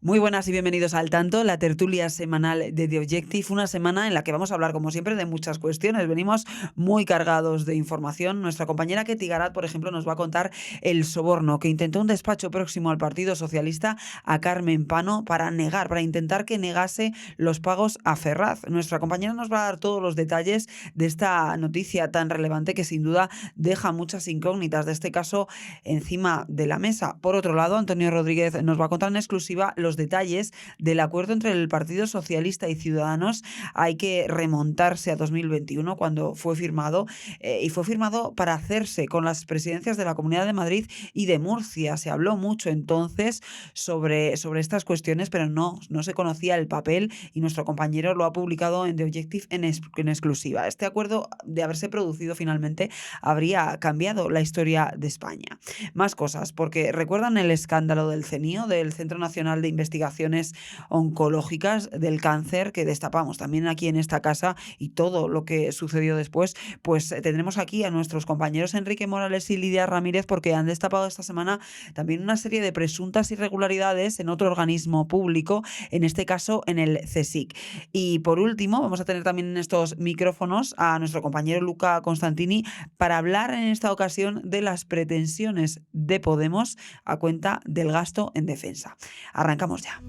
Muy buenas y bienvenidos al Tanto, la tertulia semanal de The Objective, una semana en la que vamos a hablar, como siempre, de muchas cuestiones. Venimos muy cargados de información. Nuestra compañera Ketty Garat, por ejemplo, nos va a contar el soborno que intentó un despacho próximo al Partido Socialista a Carmen Pano para intentar que negase los pagos a Ferraz. Nuestra compañera nos va a dar todos los detalles de esta noticia tan relevante que sin duda deja muchas incógnitas de este caso encima de la mesa. Por otro lado, Antonio Rodríguez nos va a contar en exclusiva los detalles del acuerdo entre el Partido Socialista y Ciudadanos. Hay que remontarse a 2021 cuando fue firmado y fue firmado para hacerse con las presidencias de la Comunidad de Madrid y de Murcia. Se habló mucho entonces sobre estas cuestiones, pero no se conocía el papel y nuestro compañero lo ha publicado en The Objective en exclusiva. Este acuerdo, de haberse producido finalmente, habría cambiado la historia de España. Más cosas, porque recuerdan el escándalo del CENIO, del Centro Nacional de Investigaciones Oncológicas del Cáncer, que destapamos también aquí en esta casa, y todo lo que sucedió después. Pues tendremos aquí a nuestros compañeros Enrique Morales y Lidia Ramírez, porque han destapado esta semana también una serie de presuntas irregularidades en otro organismo público, en este caso en el CSIC. Y por último, vamos a tener también en estos micrófonos a nuestro compañero Luca Constantini para hablar en esta ocasión de las pretensiones de Podemos a cuenta del gasto en defensa. Arrancamos ya.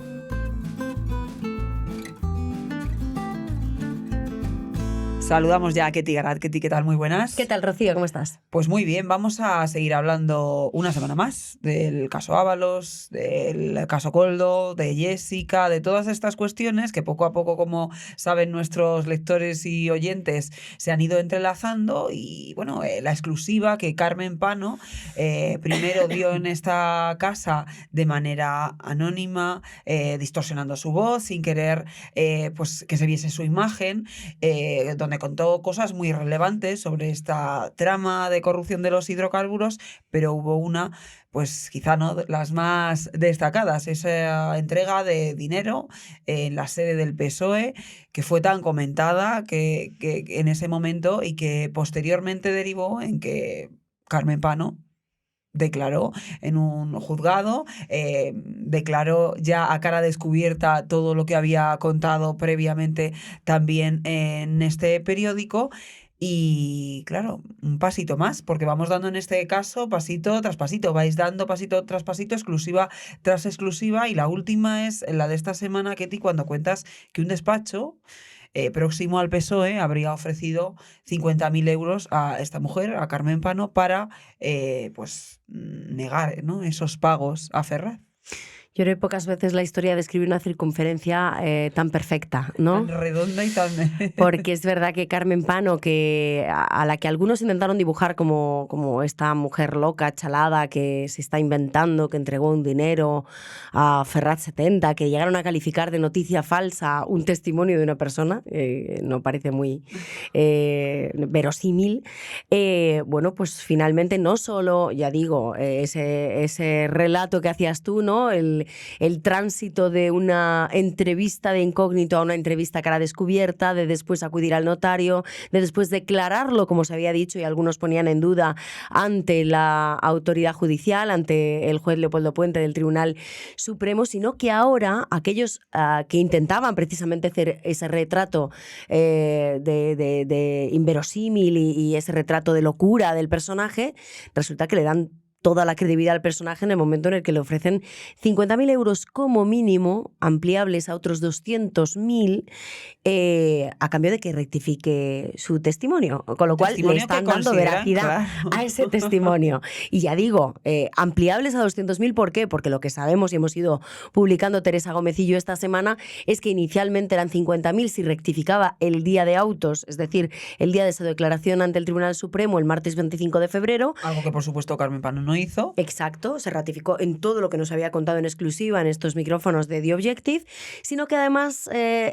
Saludamos ya a Ketty Garat. Ketty, ¿qué tal? Muy buenas. ¿Qué tal, Rocío? ¿Cómo estás? Pues muy bien, vamos a seguir hablando una semana más del caso Ábalos, del caso Koldo, de Jessica, de todas estas cuestiones que poco a poco, como saben nuestros lectores y oyentes, se han ido entrelazando. Y bueno, la exclusiva que Carmen Pano primero dio en esta casa de manera anónima, distorsionando su voz, sin querer pues que se viese su imagen, donde contó cosas muy relevantes sobre esta trama de corrupción de los hidrocarburos, pero hubo una, pues quizá no las más destacadas, esa entrega de dinero en la sede del PSOE, que fue tan comentada que en ese momento, y que posteriormente derivó en que Carmen Pano declaró en un juzgado, declaró ya a cara descubierta todo lo que había contado previamente también en este periódico. Y claro, un pasito más, porque vamos dando en este caso pasito tras pasito, vais dando pasito tras pasito, exclusiva tras exclusiva, y la última es la de esta semana, Ketty, cuando cuentas que un despacho próximo al PSOE habría ofrecido 50.000 euros a esta mujer, a Carmen Pano, para pues negar, ¿no?, esos pagos a Ferraz. Yo creo que pocas veces la historia describe una circunferencia tan perfecta, ¿no? Tan redonda y tan... Porque es verdad que Carmen Pano, a la que algunos intentaron dibujar como esta mujer loca, chalada, que se está inventando, que entregó un dinero a Ferraz 70, que llegaron a calificar de noticia falsa un testimonio de una persona, no parece muy verosímil. Bueno, pues finalmente no solo, ya digo, ese relato que hacías tú, ¿no?, el tránsito de una entrevista de incógnito a una entrevista a cara descubierta, de después acudir al notario, de después declararlo, como se había dicho y algunos ponían en duda, ante la autoridad judicial, ante el juez Leopoldo Puente del Tribunal Supremo, sino que ahora aquellos que intentaban precisamente hacer ese retrato de inverosímil y ese retrato de locura del personaje, resulta que le dan toda la credibilidad al personaje en el momento en el que le ofrecen 50.000 euros como mínimo, ampliables a otros 200.000, a cambio de que rectifique su testimonio. Con lo cual le están dando veracidad, claro, a ese testimonio. Y ya digo, ampliables a 200.000, ¿por qué? Porque lo que sabemos y hemos ido publicando Teresa Gómez y yo esta semana es que inicialmente eran 50.000 si rectificaba el día de autos, es decir, el día de su declaración ante el Tribunal Supremo, el martes 25 de febrero. Algo que por supuesto Carmen Pano no hizo. Exacto, se ratificó en todo lo que nos había contado en exclusiva en estos micrófonos de The Objective, sino que además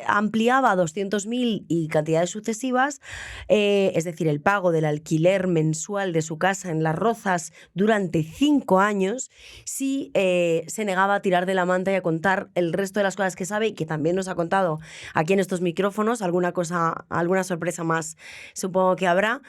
ampliaba a 200.000 y cantidades sucesivas, es decir, el pago del alquiler mensual de su casa en Las Rozas durante 5 años, si se negaba a tirar de la manta y a contar el resto de las cosas que sabe y que también nos ha contado aquí en estos micrófonos. Alguna sorpresa más supongo que habrá.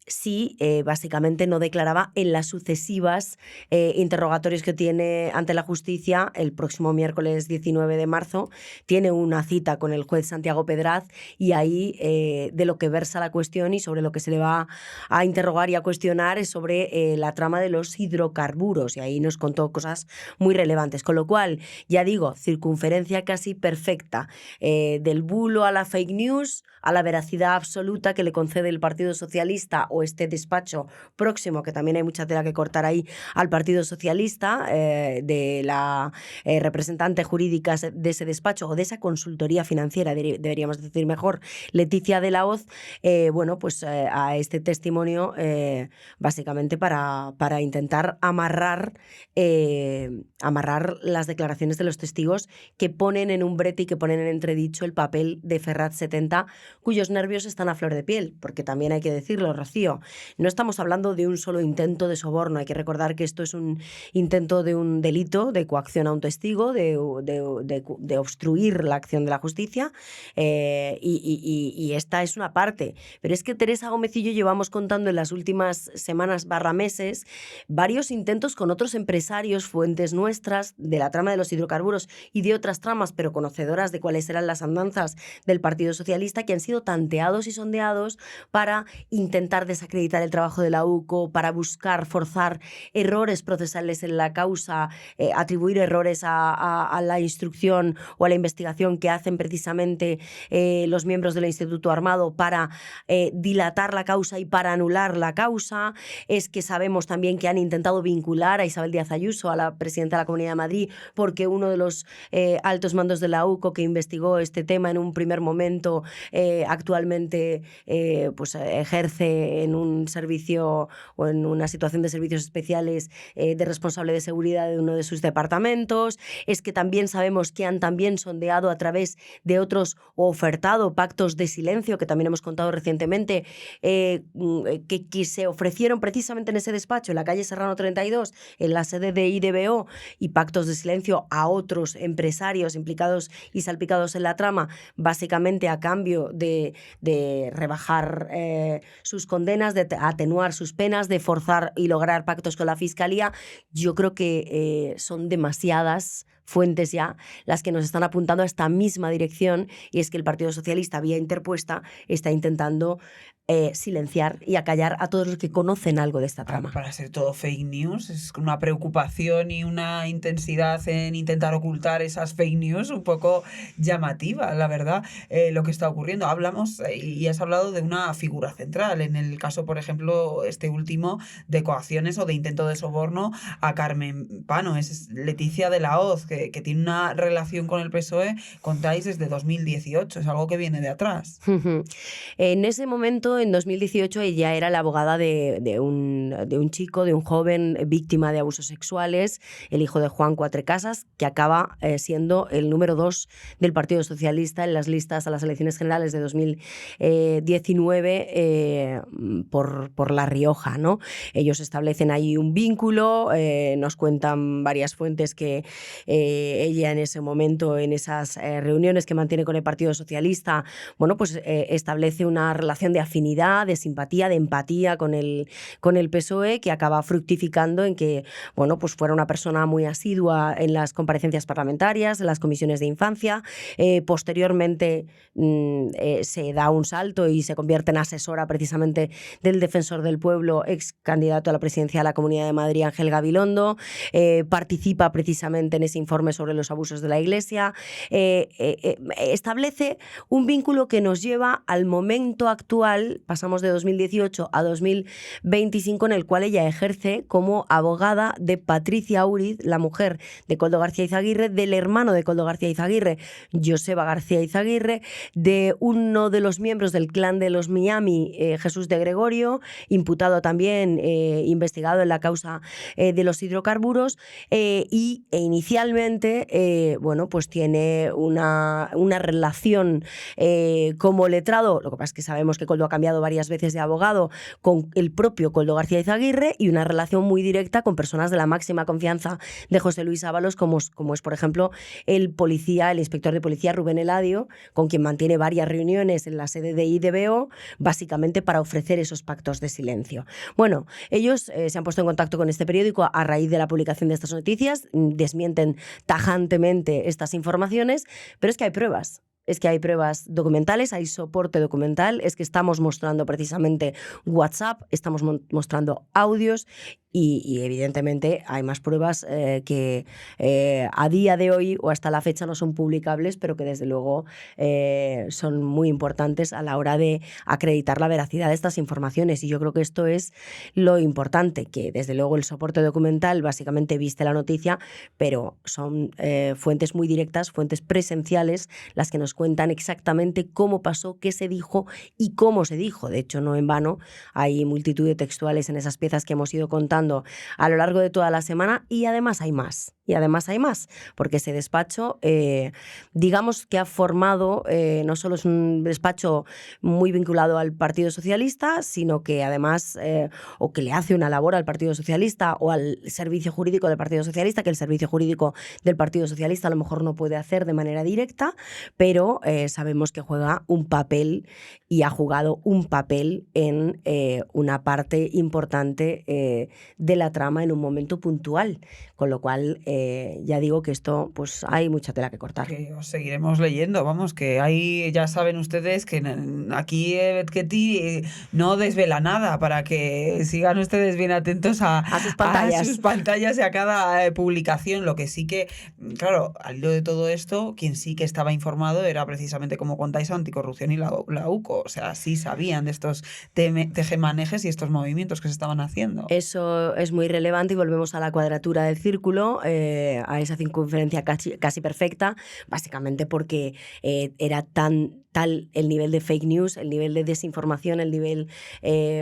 si básicamente no declaraba en las sucesivas interrogatorios que tiene ante la justicia el próximo miércoles 19 de marzo. Tiene una cita con el juez Santiago Pedraz y ahí de lo que versa la cuestión y sobre lo que se le va a interrogar y a cuestionar es sobre la trama de los hidrocarburos, y ahí nos contó cosas muy relevantes. Con lo cual, ya digo, circunferencia casi perfecta del bulo a la fake news, a la veracidad absoluta que le concede el Partido Socialista o este despacho próximo, que también hay mucha tela que cortar ahí, al Partido Socialista, de la representante jurídica de ese despacho o de esa consultoría financiera, deberíamos decir mejor, Leticia de la Hoz, bueno, pues a este testimonio básicamente para intentar amarrar las declaraciones de los testigos que ponen en un brete y que ponen en entredicho el papel de Ferrat 70, cuyos nervios están a flor de piel, porque también hay que decirlo, Rocío, no estamos hablando de un solo intento de soborno, hay que recordar que esto es un intento de un delito de coacción a un testigo, de obstruir la acción de la justicia, y esta es una parte. Pero es que Teresa Gómez y yo llevamos contando en las últimas semanas / meses varios intentos con otros empresarios, fuentes nuestras, de la trama de los hidrocarburos y de otras tramas, pero conocedoras de cuáles eran las andanzas del Partido Socialista, que han sido tanteados y sondeados para intentar desacreditar el trabajo de la UCO, para buscar forzar errores procesales en la causa, atribuir errores a la instrucción o a la investigación que hacen precisamente los miembros del Instituto Armado para dilatar la causa y para anular la causa. Es que sabemos también que han intentado vincular a Isabel Díaz Ayuso, a la presidenta de la Comunidad de Madrid, porque uno de los altos mandos de la UCO que investigó este tema en un primer momento actualmente pues ejerce en un servicio o en una situación de servicios especiales de responsable de seguridad de uno de sus departamentos. Es que también sabemos que han también sondeado a través de otros o ofertado pactos de silencio, que también hemos contado recientemente, que se ofrecieron precisamente en ese despacho, en la calle Serrano 32, en la sede de IDBO, y pactos de silencio a otros empresarios implicados y salpicados en la trama, básicamente a cambio de rebajar sus condenas, de atenuar sus penas, de forzar y lograr pactos con la Fiscalía. Yo creo que son demasiadas fuentes ya las que nos están apuntando a esta misma dirección, y es que el Partido Socialista, vía interpuesta, está intentando silenciar y acallar a todos los que conocen algo de esta trama. Para ser todo fake news, es una preocupación y una intensidad en intentar ocultar esas fake news un poco llamativa, la verdad, lo que está ocurriendo. Hablamos y has hablado de una figura central, en el caso, por ejemplo, este último, de coacciones o de intento de soborno a Carmen Pano, es Leticia de la Hoz, que tiene una relación con el PSOE, contáis, desde 2018, es algo que viene de atrás. En ese momento, en 2018, ella era la abogada de un chico, de un joven víctima de abusos sexuales, el hijo de Juan Cuatrecasas, que acaba siendo el número 2 del Partido Socialista en las listas a las elecciones generales de 2019 por La Rioja, ¿no? Ellos establecen ahí un vínculo, nos cuentan varias fuentes que ella en ese momento, en esas reuniones que mantiene con el Partido Socialista, bueno, pues establece una relación de afinidad, de simpatía, de empatía con el PSOE, que acaba fructificando en que, bueno, pues fuera una persona muy asidua en las comparecencias parlamentarias, en las comisiones de infancia. Posteriormente se da un salto y se convierte en asesora precisamente del Defensor del Pueblo, ex candidato a la presidencia de la Comunidad de Madrid, Ángel Gabilondo. Participa precisamente en ese informe sobre los abusos de la Iglesia. Establece un vínculo que nos lleva al momento actual, pasamos de 2018 a 2025, en el cual ella ejerce como abogada de Patricia Úriz, la mujer de Koldo García Izaguirre, del hermano de Koldo García Izaguirre, Joseba García Izaguirre, de uno de los miembros del clan de los Miami, Jesús de Gregorio, imputado también, investigado en la causa de los hidrocarburos, y inicialmente evidentemente, bueno, pues tiene una relación como letrado, lo que pasa es que sabemos que Koldo ha cambiado varias veces de abogado, con el propio Koldo García Izaguirre, y una relación muy directa con personas de la máxima confianza de José Luis Ábalos, como es, por ejemplo, el inspector de policía Rubén Eladio, con quien mantiene varias reuniones en la sede de IDBO, básicamente para ofrecer esos pactos de silencio. Bueno, ellos se han puesto en contacto con este periódico a raíz de la publicación de estas noticias, desmienten tajantemente estas informaciones, pero es que hay pruebas. Es que hay pruebas documentales, hay soporte documental, es que estamos mostrando precisamente WhatsApp, estamos mostrando audios y evidentemente hay más pruebas que a día de hoy o hasta la fecha no son publicables, pero que desde luego son muy importantes a la hora de acreditar la veracidad de estas informaciones. Y yo creo que esto es lo importante, que desde luego el soporte documental básicamente viste la noticia, pero son fuentes muy directas, fuentes presenciales, las que nos cuentan exactamente cómo pasó, qué se dijo y cómo se dijo. De hecho, no en vano hay multitud de textuales en esas piezas que hemos ido contando a lo largo de toda la semana, y además hay más. Porque ese despacho, digamos que ha formado, no solo es un despacho muy vinculado al Partido Socialista, sino que además, o que le hace una labor al Partido Socialista o al servicio jurídico del Partido Socialista, que el servicio jurídico del Partido Socialista a lo mejor no puede hacer de manera directa, pero sabemos que juega un papel y ha jugado un papel en una parte importante de la trama en un momento puntual, con lo cual ya digo que esto, pues hay mucha tela que cortar. Que os seguiremos leyendo, vamos, que ahí ya saben ustedes que aquí Betketti no desvela nada, para que sigan ustedes bien atentos a sus pantallas. sus pantallas y a cada publicación. Lo que sí que, claro, al hilo de todo esto, quien sí que estaba informado era precisamente, como contáis, Anticorrupción y la UCO. O sea, sí sabían de estos tejemanejes y estos movimientos que se estaban haciendo. Eso es muy relevante y volvemos a la cuadratura del círculo, a esa circunferencia casi perfecta, básicamente porque era tal el nivel de fake news, el nivel de desinformación, el nivel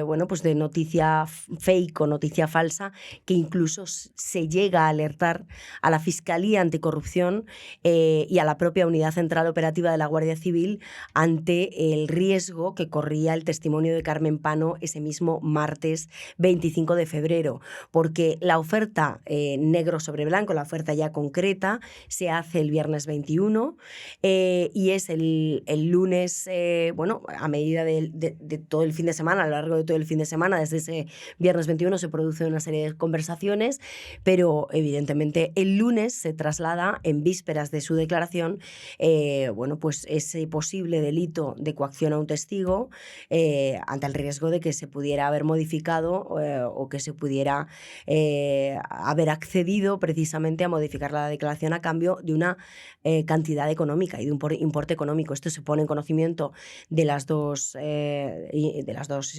bueno, pues de noticia fake o noticia falsa, que incluso se llega a alertar a la Fiscalía Anticorrupción y a la propia Unidad Central Operativa de la Guardia Civil ante el riesgo que corría el testimonio de Carmen Pano ese mismo martes 25 de febrero, porque la oferta negro sobre blanco, la oferta ya concreta, se hace el viernes 21 y es el lunes, bueno, a medida de todo el fin de semana, a lo largo de todo el fin de semana, desde ese viernes 21 se produce una serie de conversaciones, pero evidentemente el lunes se traslada, en vísperas de su declaración, bueno, pues ese posible delito de coacción a un testigo ante el riesgo de que se pudiera haber modificado o que se pudiera haber accedido precisamente a modificar la declaración a cambio de una cantidad económica y de un importe económico. Esto se pone en conocimiento de las dos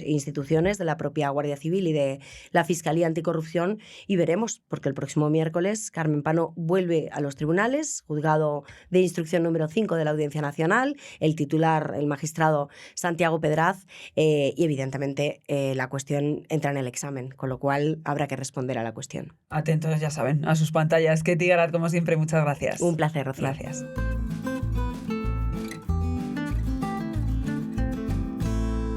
instituciones, de la propia Guardia Civil y de la Fiscalía Anticorrupción, y veremos, porque el próximo miércoles Carmen Pano vuelve a los tribunales, juzgado de instrucción número 5 de la Audiencia Nacional, el titular, el magistrado Santiago Pedraz, y evidentemente la cuestión entra en el examen, con lo cual habrá que responder a la cuestión. Atentos, ya saben, a sus pantallas. Ketty Garat, como siempre, muchas gracias. Un placer, Rocío. Gracias.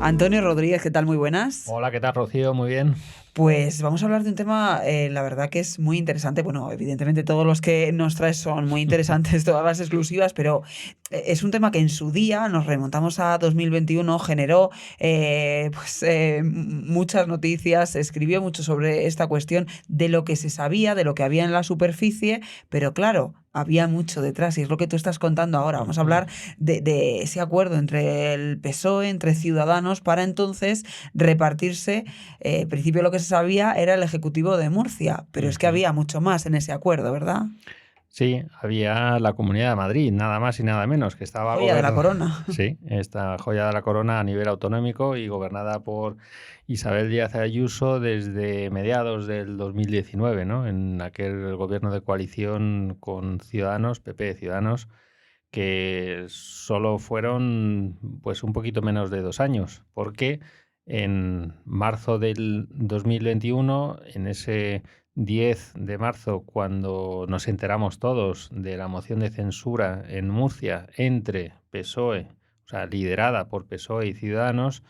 Antonio Rodríguez, ¿qué tal? Muy buenas. Hola, ¿qué tal, Rocío? Muy bien. Pues vamos a hablar de un tema, la verdad que es muy interesante. Bueno, evidentemente todos los que nos traes son muy interesantes, todas las exclusivas, pero es un tema que en su día, nos remontamos a 2021, generó muchas noticias, se escribió mucho sobre esta cuestión, de lo que se sabía, de lo que había en la superficie, pero claro, había mucho detrás, y es lo que tú estás contando ahora. Vamos a hablar de ese acuerdo entre el PSOE, entre Ciudadanos, para entonces repartirse. En principio lo que se sabía era el Ejecutivo de Murcia, pero es que había mucho más en ese acuerdo, ¿verdad? Sí, había la Comunidad de Madrid, nada más y nada menos, que estaba joya de la corona. Sí, esta joya de la corona a nivel autonómico y gobernada por Isabel Díaz Ayuso desde mediados del 2019, ¿no? En aquel gobierno de coalición con Ciudadanos, PP Ciudadanos, que solo fueron pues un poquito menos de 2 años, porque en marzo del 2021, en ese 10 de marzo, cuando nos enteramos todos de la moción de censura en Murcia entre PSOE, o sea, liderada por PSOE y Ciudadanos,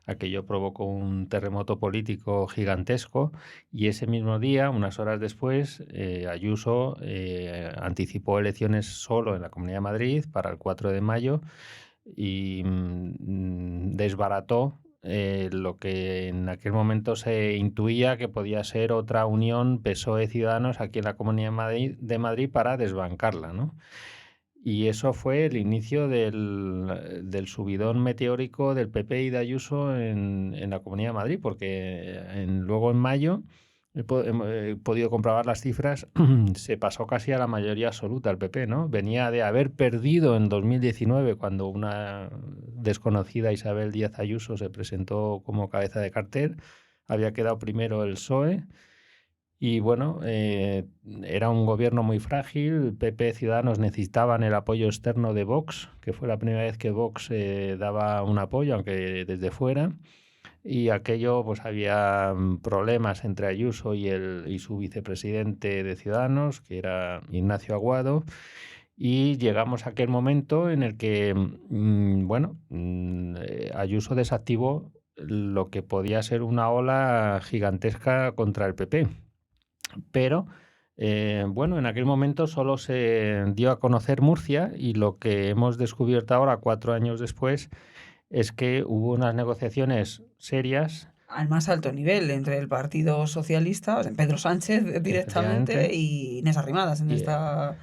aquello provocó un terremoto político gigantesco, y ese mismo día, unas horas después, Ayuso anticipó elecciones solo en la Comunidad de Madrid para el 4 de mayo y desbarató lo que en aquel momento se intuía que podía ser otra unión PSOE-Ciudadanos aquí en la Comunidad de Madrid para desbancarla, ¿no? Y eso fue el inicio del subidón meteórico del PP y de Ayuso en la Comunidad de Madrid, porque luego en mayo he podido comprobar las cifras, se pasó casi a la mayoría absoluta el PP, ¿no? Venía de haber perdido en 2019, cuando una desconocida Isabel Díaz Ayuso se presentó como cabeza de cartel, había quedado primero el PSOE. Y bueno, era un gobierno muy frágil. PP, Ciudadanos necesitaban el apoyo externo de Vox, que fue la primera vez que Vox daba un apoyo, aunque desde fuera. Y aquello, pues había problemas entre Ayuso y su vicepresidente de Ciudadanos, que era Ignacio Aguado. Y llegamos a aquel momento en el que, Ayuso desactivó lo que podía ser una ola gigantesca contra el PP. Pero, en aquel momento solo se dio a conocer Murcia, y lo que hemos descubierto ahora, 4 años después, es que hubo unas negociaciones serias, Al más alto nivel entre el Partido Socialista, o sea, Pedro Sánchez directamente, efectivamente, y Inés Arrimadas en y esta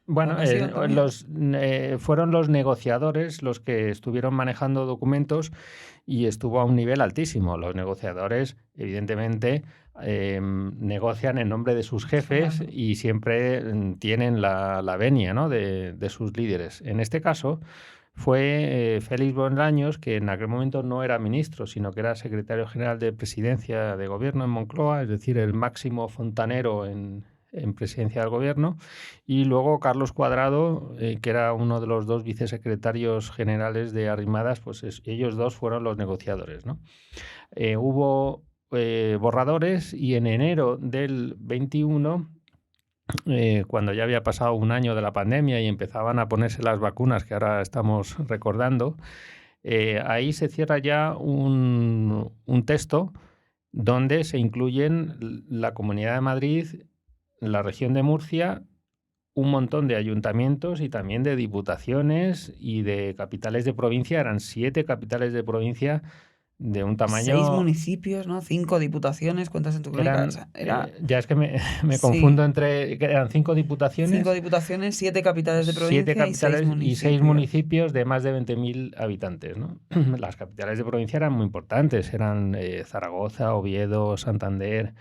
bueno, ocasión también. fueron los negociadores los que estuvieron manejando documentos, y estuvo a un nivel altísimo. Los negociadores, evidentemente, negocian en nombre de sus jefes Claro. y siempre tienen la venia, ¿no?, de sus líderes. En este caso fue Félix Bolaños, que en aquel momento no era ministro, sino que era secretario general de Presidencia de Gobierno en Moncloa, es decir, el máximo fontanero en presidencia del gobierno, y luego Carlos Cuadrado, que era uno de los dos vicesecretarios generales de Arrimadas, pues ellos dos fueron los negociadores, ¿no? Hubo borradores, y en enero del 21, cuando ya había pasado un año de la pandemia y empezaban a ponerse las vacunas que ahora estamos recordando, ahí se cierra ya un texto donde se incluyen la Comunidad de Madrid, la región de Murcia, un montón de ayuntamientos y también de diputaciones y de capitales de provincia. Eran 7 capitales de provincia de un 6 tamaño. municipios, ¿no? 5 diputaciones, cuentas en tu crónica. O Eran, sea, era, ya es que me confundo sí, entre, que eran 5 5 diputaciones, diputaciones, 7 capitales de 7 provincia y 6 capitales y 6 municipios. municipios de más de 20.000 habitantes, ¿no? Las capitales de provincia eran muy importantes, eran Zaragoza, Oviedo, Santander,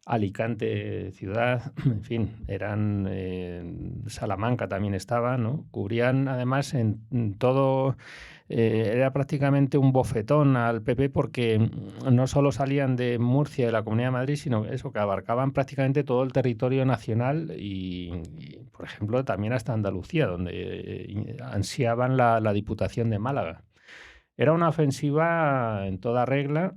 Alicante ciudad, en fin, eran Salamanca también estaba, ¿no? Cubrían además en todo, era prácticamente un bofetón al PP, porque no solo salían de Murcia y de la Comunidad de Madrid, sino eso, que abarcaban prácticamente todo el territorio nacional y, por ejemplo, también hasta Andalucía, donde ansiaban la Diputación de Málaga. Era una ofensiva en toda regla,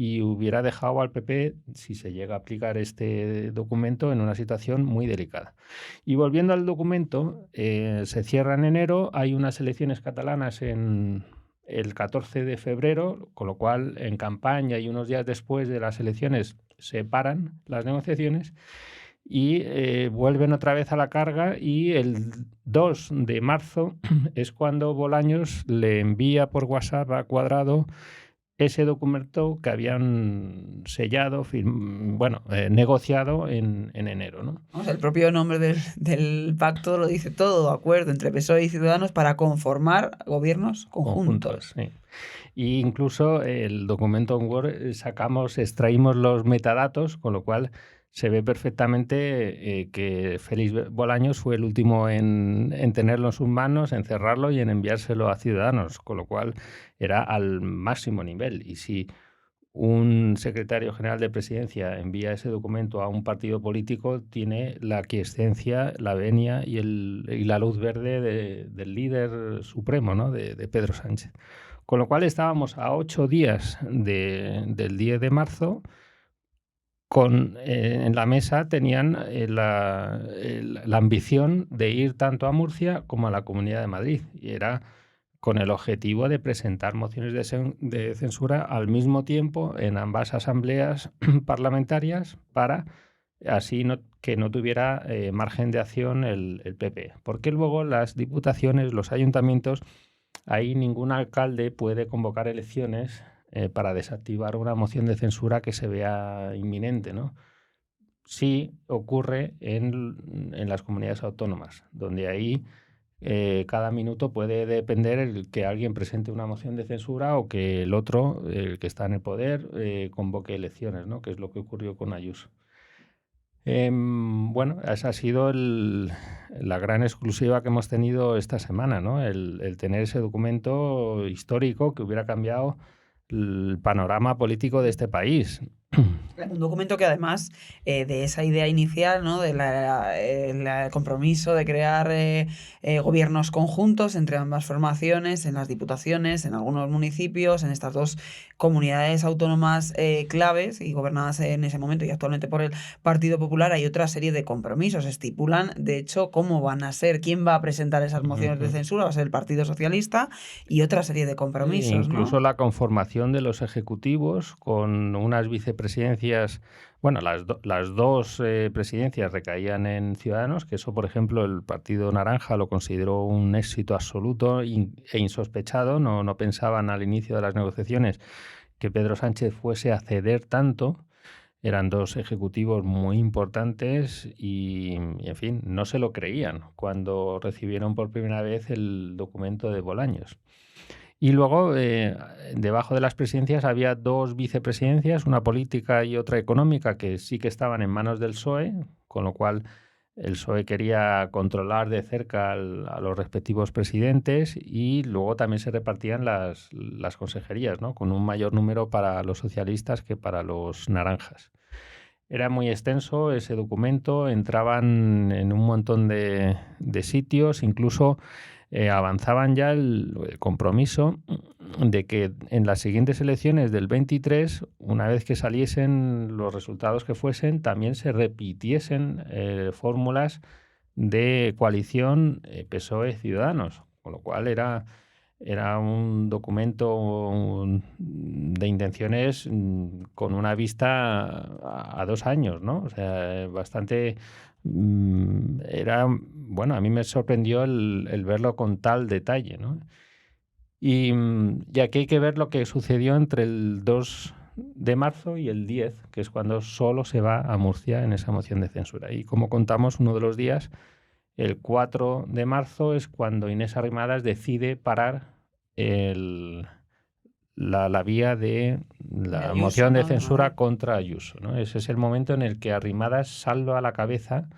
y hubiera dejado al PP, si se llega a aplicar este documento, en una situación muy delicada. Y volviendo al documento, se cierra en enero, hay unas elecciones catalanas en el 14 de febrero, con lo cual en campaña y unos días después de las elecciones se paran las negociaciones, y vuelven otra vez a la carga, y el 2 de marzo es cuando Bolaños le envía por WhatsApp a Cuadrado ese documento que habían sellado, negociado en enero, ¿no? Vamos, el propio nombre del pacto lo dice todo, acuerdo entre PSOE y Ciudadanos para conformar gobiernos Conjuntos, conjuntos. sí. Y incluso el documento en Word, extraímos los metadatos, con lo cual se ve perfectamente que Félix Bolaños fue el último en tenerlo en sus manos, en cerrarlo y en enviárselo a Ciudadanos, con lo cual era al máximo nivel. Y si un secretario general de Presidencia envía ese documento a un partido político, tiene la aquiescencia, la venia y la luz verde del líder supremo, ¿no?, de Pedro Sánchez. Con lo cual estábamos a 8 días del 10 de marzo, en la mesa tenían la ambición de ir tanto a Murcia como a la Comunidad de Madrid. Y era con el objetivo de presentar mociones de censura al mismo tiempo en ambas asambleas parlamentarias para así que no tuviera margen de acción el PP. Porque luego las diputaciones, los ayuntamientos, ahí ningún alcalde puede convocar elecciones para desactivar una moción de censura que se vea inminente, ¿no? Sí ocurre en las comunidades autónomas, donde ahí cada minuto puede depender el que alguien presente una moción de censura o que el otro, el que está en el poder, convoque elecciones, ¿no? Que es lo que ocurrió con Ayuso. Bueno, esa ha sido la gran exclusiva que hemos tenido esta semana, ¿no? El tener ese documento histórico que hubiera cambiado el panorama político de este país. Un documento que además de esa idea inicial, ¿no? De el compromiso de crear gobiernos conjuntos entre ambas formaciones, en las diputaciones, en algunos municipios, en estas dos comunidades autónomas claves y gobernadas en ese momento y actualmente por el Partido Popular, hay otra serie de compromisos. Estipulan, de hecho, cómo van a ser, quién va a presentar esas mociones de censura, va a ser el Partido Socialista y otra serie de compromisos, incluso ¿no? la conformación de los ejecutivos con unas vicepresidencias. Bueno, las dos presidencias recaían en Ciudadanos, que eso, por ejemplo, el Partido Naranja lo consideró un éxito absoluto e insospechado. No pensaban al inicio de las negociaciones que Pedro Sánchez fuese a ceder tanto. Eran dos ejecutivos muy importantes y, en fin, no se lo creían cuando recibieron por primera vez el documento de Bolaños. Y luego, debajo de las presidencias había dos vicepresidencias, una política y otra económica, que sí que estaban en manos del PSOE, con lo cual el PSOE quería controlar de cerca a los respectivos presidentes, y luego también se repartían las consejerías, ¿no? Con un mayor número para los socialistas que para los naranjas. Era muy extenso ese documento, entraban en un montón de sitios, incluso avanzaban ya el compromiso de que en las siguientes elecciones del 23, una vez que saliesen los resultados que fuesen, también se repitiesen fórmulas de coalición PSOE-Ciudadanos, con lo cual era un documento de intenciones con una vista a 2 años, ¿no? O sea, bastante... Bueno, a mí me sorprendió el verlo con tal detalle, ¿no? Y aquí hay que ver lo que sucedió entre el 2 de marzo y el 10, que es cuando solo se va a Murcia en esa moción de censura. Y como contamos, uno de los días, el 4 de marzo, es cuando Inés Arrimadas decide parar la vía de la Ayuso, moción de ¿no? censura contra Ayuso, ¿no? Ese es el momento en el que Arrimadas salva a la cabeza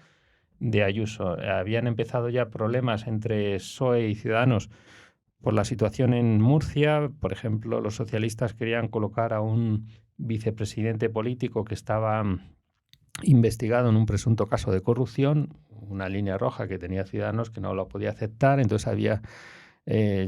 de Ayuso. Habían empezado ya problemas entre PSOE y Ciudadanos por la situación en Murcia. Por ejemplo, los socialistas querían colocar a un vicepresidente político que estaba investigado en un presunto caso de corrupción, una línea roja que tenía Ciudadanos que no lo podía aceptar. Entonces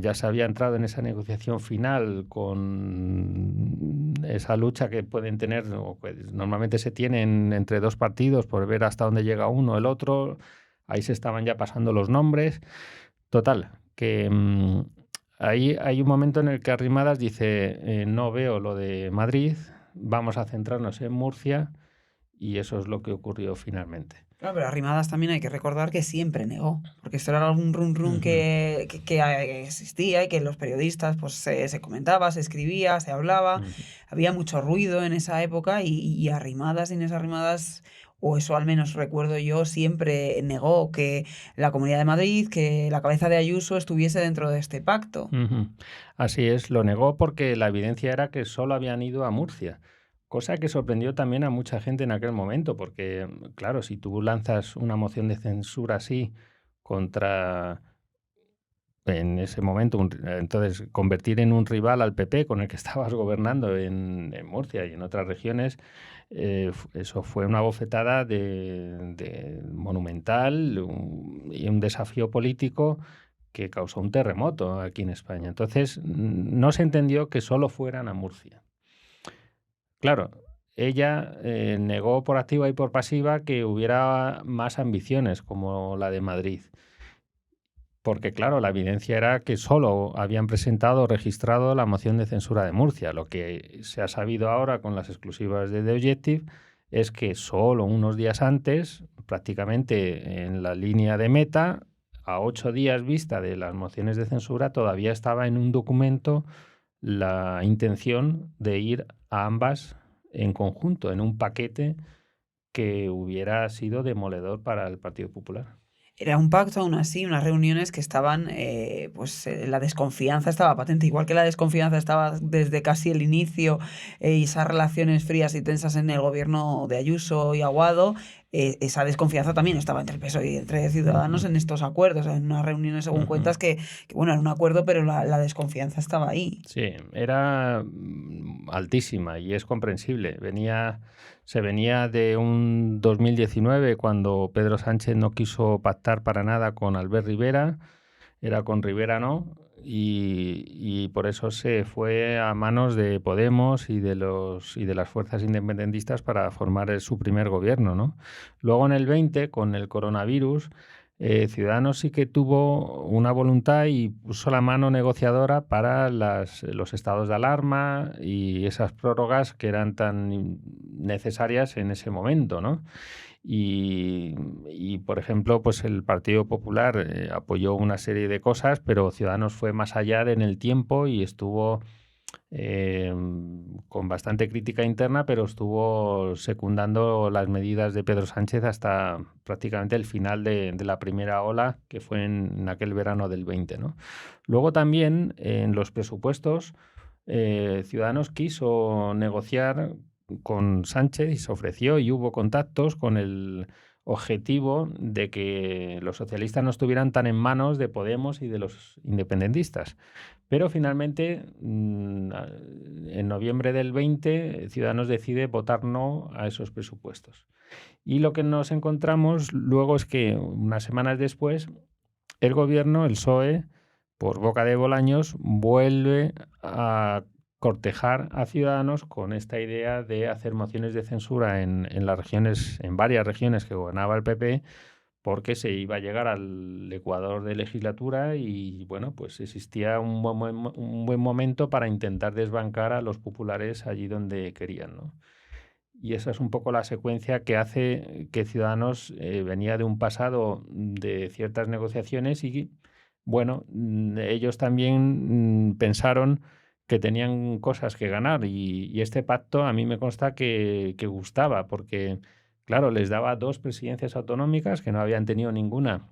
ya se había entrado en esa negociación final con esa lucha que pueden tener, o que normalmente se tienen entre dos partidos por ver hasta dónde llega uno o el otro. Ahí se estaban ya pasando los nombres. Total, que ahí hay un momento en el que Arrimadas dice, no veo lo de Madrid, vamos a centrarnos en Murcia, y eso es lo que ocurrió finalmente. Claro, pero Arrimadas también hay que recordar que siempre negó, porque esto era algún run que existía y que los periodistas pues se comentaba, se escribía, se hablaba. Había mucho ruido en esa época y Arrimadas, Inés Arrimadas, o eso al menos recuerdo yo, siempre negó que la Comunidad de Madrid, que la cabeza de Ayuso estuviese dentro de este pacto. Así es, lo negó porque la evidencia era que solo habían ido a Murcia. Cosa que sorprendió también a mucha gente en aquel momento, porque, claro, si tú lanzas una moción de censura así contra, en ese momento, entonces convertir en un rival al PP con el que estabas gobernando en Murcia y en otras regiones, eso fue una bofetada monumental y un desafío político que causó un terremoto aquí en España. Entonces, no se entendió que solo fueran a Murcia. Claro, ella negó por activa y por pasiva que hubiera más ambiciones como la de Madrid. Porque, claro, la evidencia era que solo habían presentado o registrado la moción de censura de Murcia. Lo que se ha sabido ahora con las exclusivas de The Objective es que solo unos días antes, prácticamente en la línea de meta, a 8 días vista de las mociones de censura, todavía estaba en un documento la intención de ir a ambas en conjunto, en un paquete que hubiera sido demoledor para el Partido Popular. Era un pacto, aún así, unas reuniones que estaban, la desconfianza estaba patente, igual que la desconfianza estaba desde casi el inicio, y esas relaciones frías y tensas en el gobierno de Ayuso y Aguado, esa desconfianza también estaba entre el PSOE y entre Ciudadanos en estos acuerdos, en unas reuniones, según cuentas, bueno, era un acuerdo, pero la desconfianza estaba ahí. Sí, era altísima y es comprensible. Se venía de un 2019 cuando Pedro Sánchez no quiso pactar para nada con Albert Rivera, era con Rivera no, y por eso se fue a manos de Podemos y de las fuerzas independentistas para formar su primer gobierno, ¿no? Luego en el 20, con el coronavirus, Ciudadanos sí que tuvo una voluntad y puso la mano negociadora para los estados de alarma y esas prórrogas que eran tan necesarias en ese momento, ¿no? Y, por ejemplo, pues el Partido Popular apoyó una serie de cosas, pero Ciudadanos fue más allá en el tiempo y estuvo con bastante crítica interna, pero estuvo secundando las medidas de Pedro Sánchez hasta prácticamente el final de la primera ola, que fue en aquel verano del 20, ¿no? Luego también en los presupuestos Ciudadanos quiso negociar con Sánchez y se ofreció y hubo contactos con el objetivo de que los socialistas no estuvieran tan en manos de Podemos y de los independentistas. Pero finalmente, en noviembre del 20, Ciudadanos decide votar no a esos presupuestos. Y lo que nos encontramos luego es que unas semanas después, el gobierno, el PSOE, por boca de Bolaños, vuelve a cortejar a Ciudadanos con esta idea de hacer mociones de censura en varias regiones que gobernaba el PP, porque se iba a llegar al ecuador de legislatura y, bueno, pues existía un buen momento para intentar desbancar a los populares allí donde querían, ¿no? Y esa es un poco la secuencia que hace que Ciudadanos venía de un pasado de ciertas negociaciones y, bueno, ellos también pensaron que tenían cosas que ganar y este pacto a mí me consta que gustaba porque, claro, les daba 2 presidencias autonómicas que no habían tenido ninguna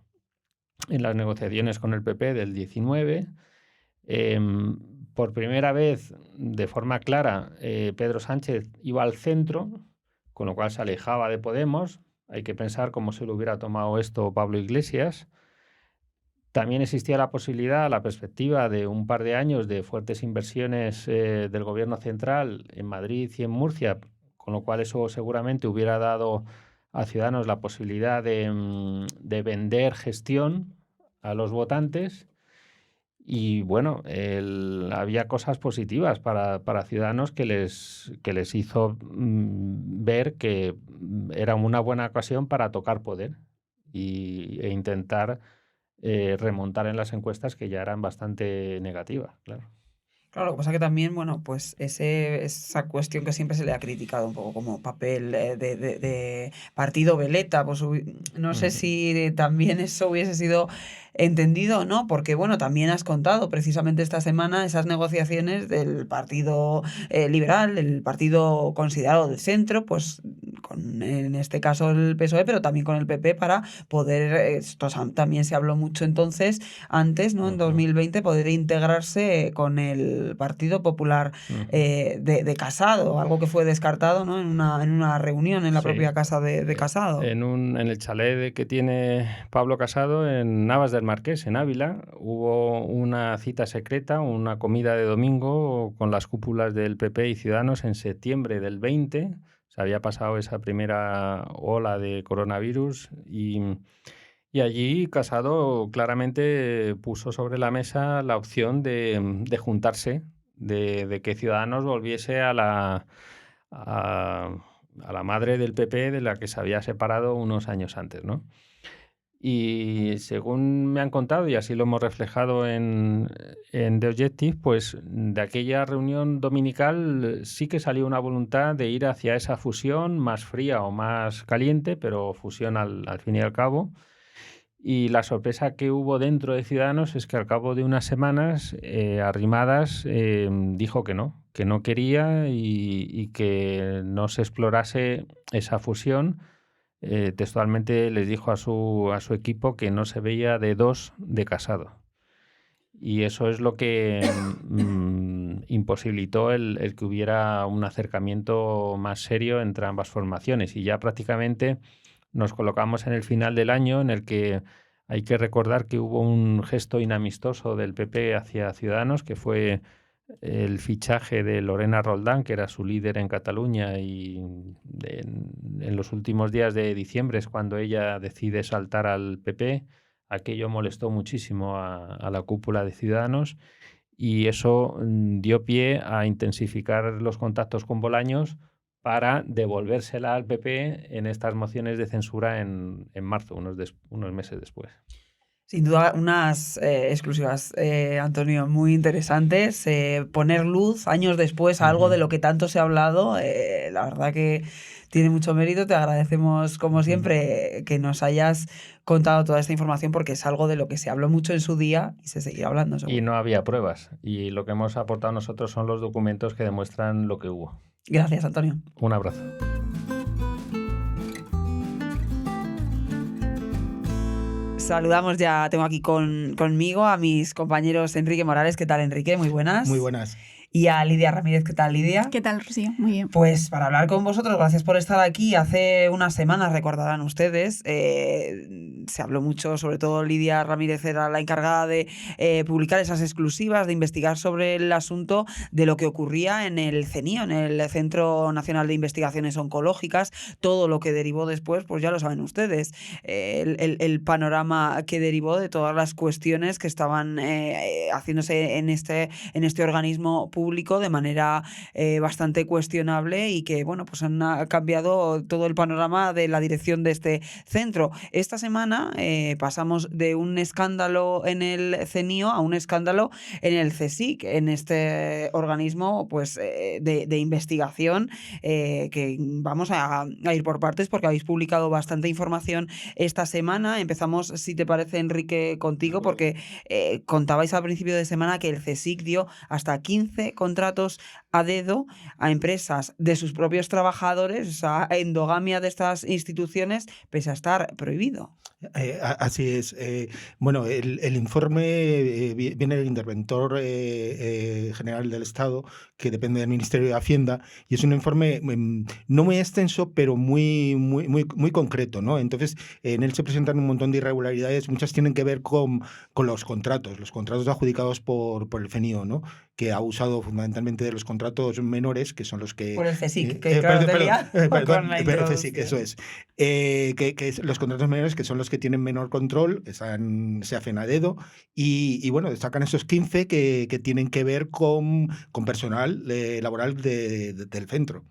en las negociaciones con el PP del 19. Por primera vez, de forma clara, Pedro Sánchez iba al centro, con lo cual se alejaba de Podemos. Hay que pensar cómo se lo hubiera tomado esto Pablo Iglesias. También existía la posibilidad, la perspectiva de un par de años de fuertes inversiones del gobierno central en Madrid y en Murcia, con lo cual eso seguramente hubiera dado a Ciudadanos la posibilidad de vender gestión a los votantes. Y bueno, había cosas positivas para Ciudadanos que les hizo ver que era una buena ocasión para tocar poder e intentar remontar en las encuestas que ya eran bastante negativas, claro. Claro, lo que pasa que también, bueno, pues esa cuestión que siempre se le ha criticado un poco como papel de partido veleta, pues no sé si también eso hubiese sido entendido o no, porque bueno, también has contado precisamente esta semana esas negociaciones del Partido Liberal, el partido considerado del centro, pues en este caso el PSOE, pero también con el PP para poder, también se habló mucho entonces, antes, ¿no? En 2020, poder integrarse con el Partido Popular de Casado, algo que fue descartado, ¿no? En una reunión en la propia casa de Casado. En el chalet que tiene Pablo Casado en Navas del Marqués, en Ávila, hubo una cita secreta, una comida de domingo con las cúpulas del PP y Ciudadanos en septiembre del 20. Se había pasado esa primera ola de coronavirus y allí Casado claramente puso sobre la mesa la opción de juntarse, de que Ciudadanos volviese a a la madre del PP, de la que se había separado unos años antes, ¿no? Y según me han contado, y así lo hemos reflejado en The Objective, pues de aquella reunión dominical sí que salió una voluntad de ir hacia esa fusión más fría o más caliente, pero fusión al fin y al cabo. Y la sorpresa que hubo dentro de Ciudadanos es que al cabo de unas semanas, Arrimadas dijo que no quería y que no se explorase esa fusión. Textualmente les dijo a su equipo que no se veía de dos de Casado. Y eso es lo que imposibilitó el que hubiera un acercamiento más serio entre ambas formaciones. Y ya prácticamente nos colocamos en el final del año, en el que hay que recordar que hubo un gesto inamistoso del PP hacia Ciudadanos, que fue el fichaje de Lorena Roldán, que era su líder en Cataluña, y en los últimos días de diciembre es cuando ella decide saltar al PP. Aquello molestó muchísimo a la cúpula de Ciudadanos y eso dio pie a intensificar los contactos con Bolaños para devolvérsela al PP en estas mociones de censura en marzo, unos meses después. Sin duda, unas exclusivas, Antonio, muy interesantes. Poner luz años después a algo de lo que tanto se ha hablado, la verdad que tiene mucho mérito. Te agradecemos, como siempre, que nos hayas contado toda esta información, porque es algo de lo que se habló mucho en su día y se seguirá hablando, seguro. Y no había pruebas. Y lo que hemos aportado nosotros son los documentos que demuestran lo que hubo. Gracias, Antonio. Un abrazo. Saludamos ya, tengo aquí conmigo a mis compañeros Enrique Morales. ¿Qué tal, Enrique? Muy buenas. Muy buenas. Y a Lidia Ramírez. ¿Qué tal, Lidia? ¿Qué tal, Rocío? Muy bien. Pues para hablar con vosotros, gracias por estar aquí. Hace unas semanas, recordarán ustedes, se habló mucho, sobre todo Lidia Ramírez era la encargada de publicar esas exclusivas, de investigar sobre el asunto de lo que ocurría en el CENIO, en el Centro Nacional de Investigaciones Oncológicas. Todo lo que derivó después, pues ya lo saben ustedes, el panorama que derivó de todas las cuestiones que estaban haciéndose en este organismo público de manera bastante cuestionable y que, bueno, pues han cambiado todo el panorama de la dirección de este centro. Esta semana pasamos de un escándalo en el CENIO a un escándalo en el CSIC, en este organismo pues de investigación que vamos a ir por partes porque habéis publicado bastante información esta semana. Empezamos, si te parece, Enrique, contigo, porque contabais al principio de semana que el CSIC dio hasta 15 contratos a dedo a empresas de sus propios trabajadores, o sea, endogamia de estas instituciones, pese a estar prohibido. Así es. Bueno, el informe viene del interventor general del Estado, que depende del Ministerio de Hacienda, y es un informe no muy extenso, pero muy concreto, ¿no? Entonces, en él se presentan un montón de irregularidades, muchas tienen que ver con los contratos adjudicados por el CENIO, ¿no? Que ha usado fundamentalmente de los contratos menores, que son los que... Por el CSIC, que claro, perdón, CSIC, eso es. Que los contratos menores, que son los que tienen menor control, se hacen a dedo, y bueno, destacan esos 15 que tienen que ver con personal laboral del centro.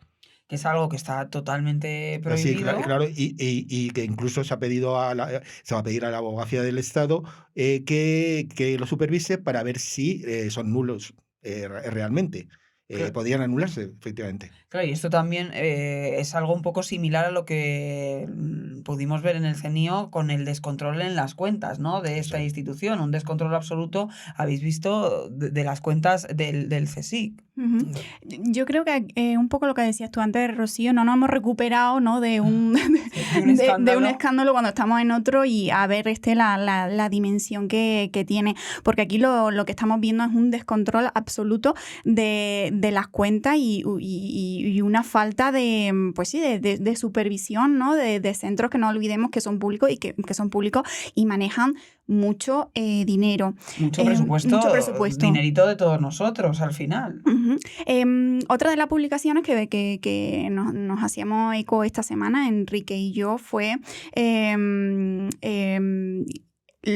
Que es algo que está totalmente prohibido. Sí, claro, y que incluso se va a pedir a la Abogacía del Estado que lo supervise para ver si son nulos realmente. Claro. Podrían anularse, efectivamente. Claro, y esto también es algo un poco similar a lo que pudimos ver en el CENIO con el descontrol en las cuentas, ¿no? De esta institución, un descontrol absoluto, habéis visto, de las cuentas del CSIC. Uh-huh. Yo creo que un poco lo que decías tú antes, Rocío, no nos hemos recuperado, ¿no? de un escándalo cuando estamos en otro, y a ver la dimensión que tiene, porque aquí lo que estamos viendo es un descontrol absoluto de las cuentas y una falta de, pues sí, de supervisión, ¿no? De centros que no olvidemos que son públicos y que son públicos y manejan mucho dinero. Mucho presupuesto. Dinerito de todos nosotros, al final. Uh-huh. Otra de las publicaciones que nos hacíamos eco esta semana, Enrique y yo, fue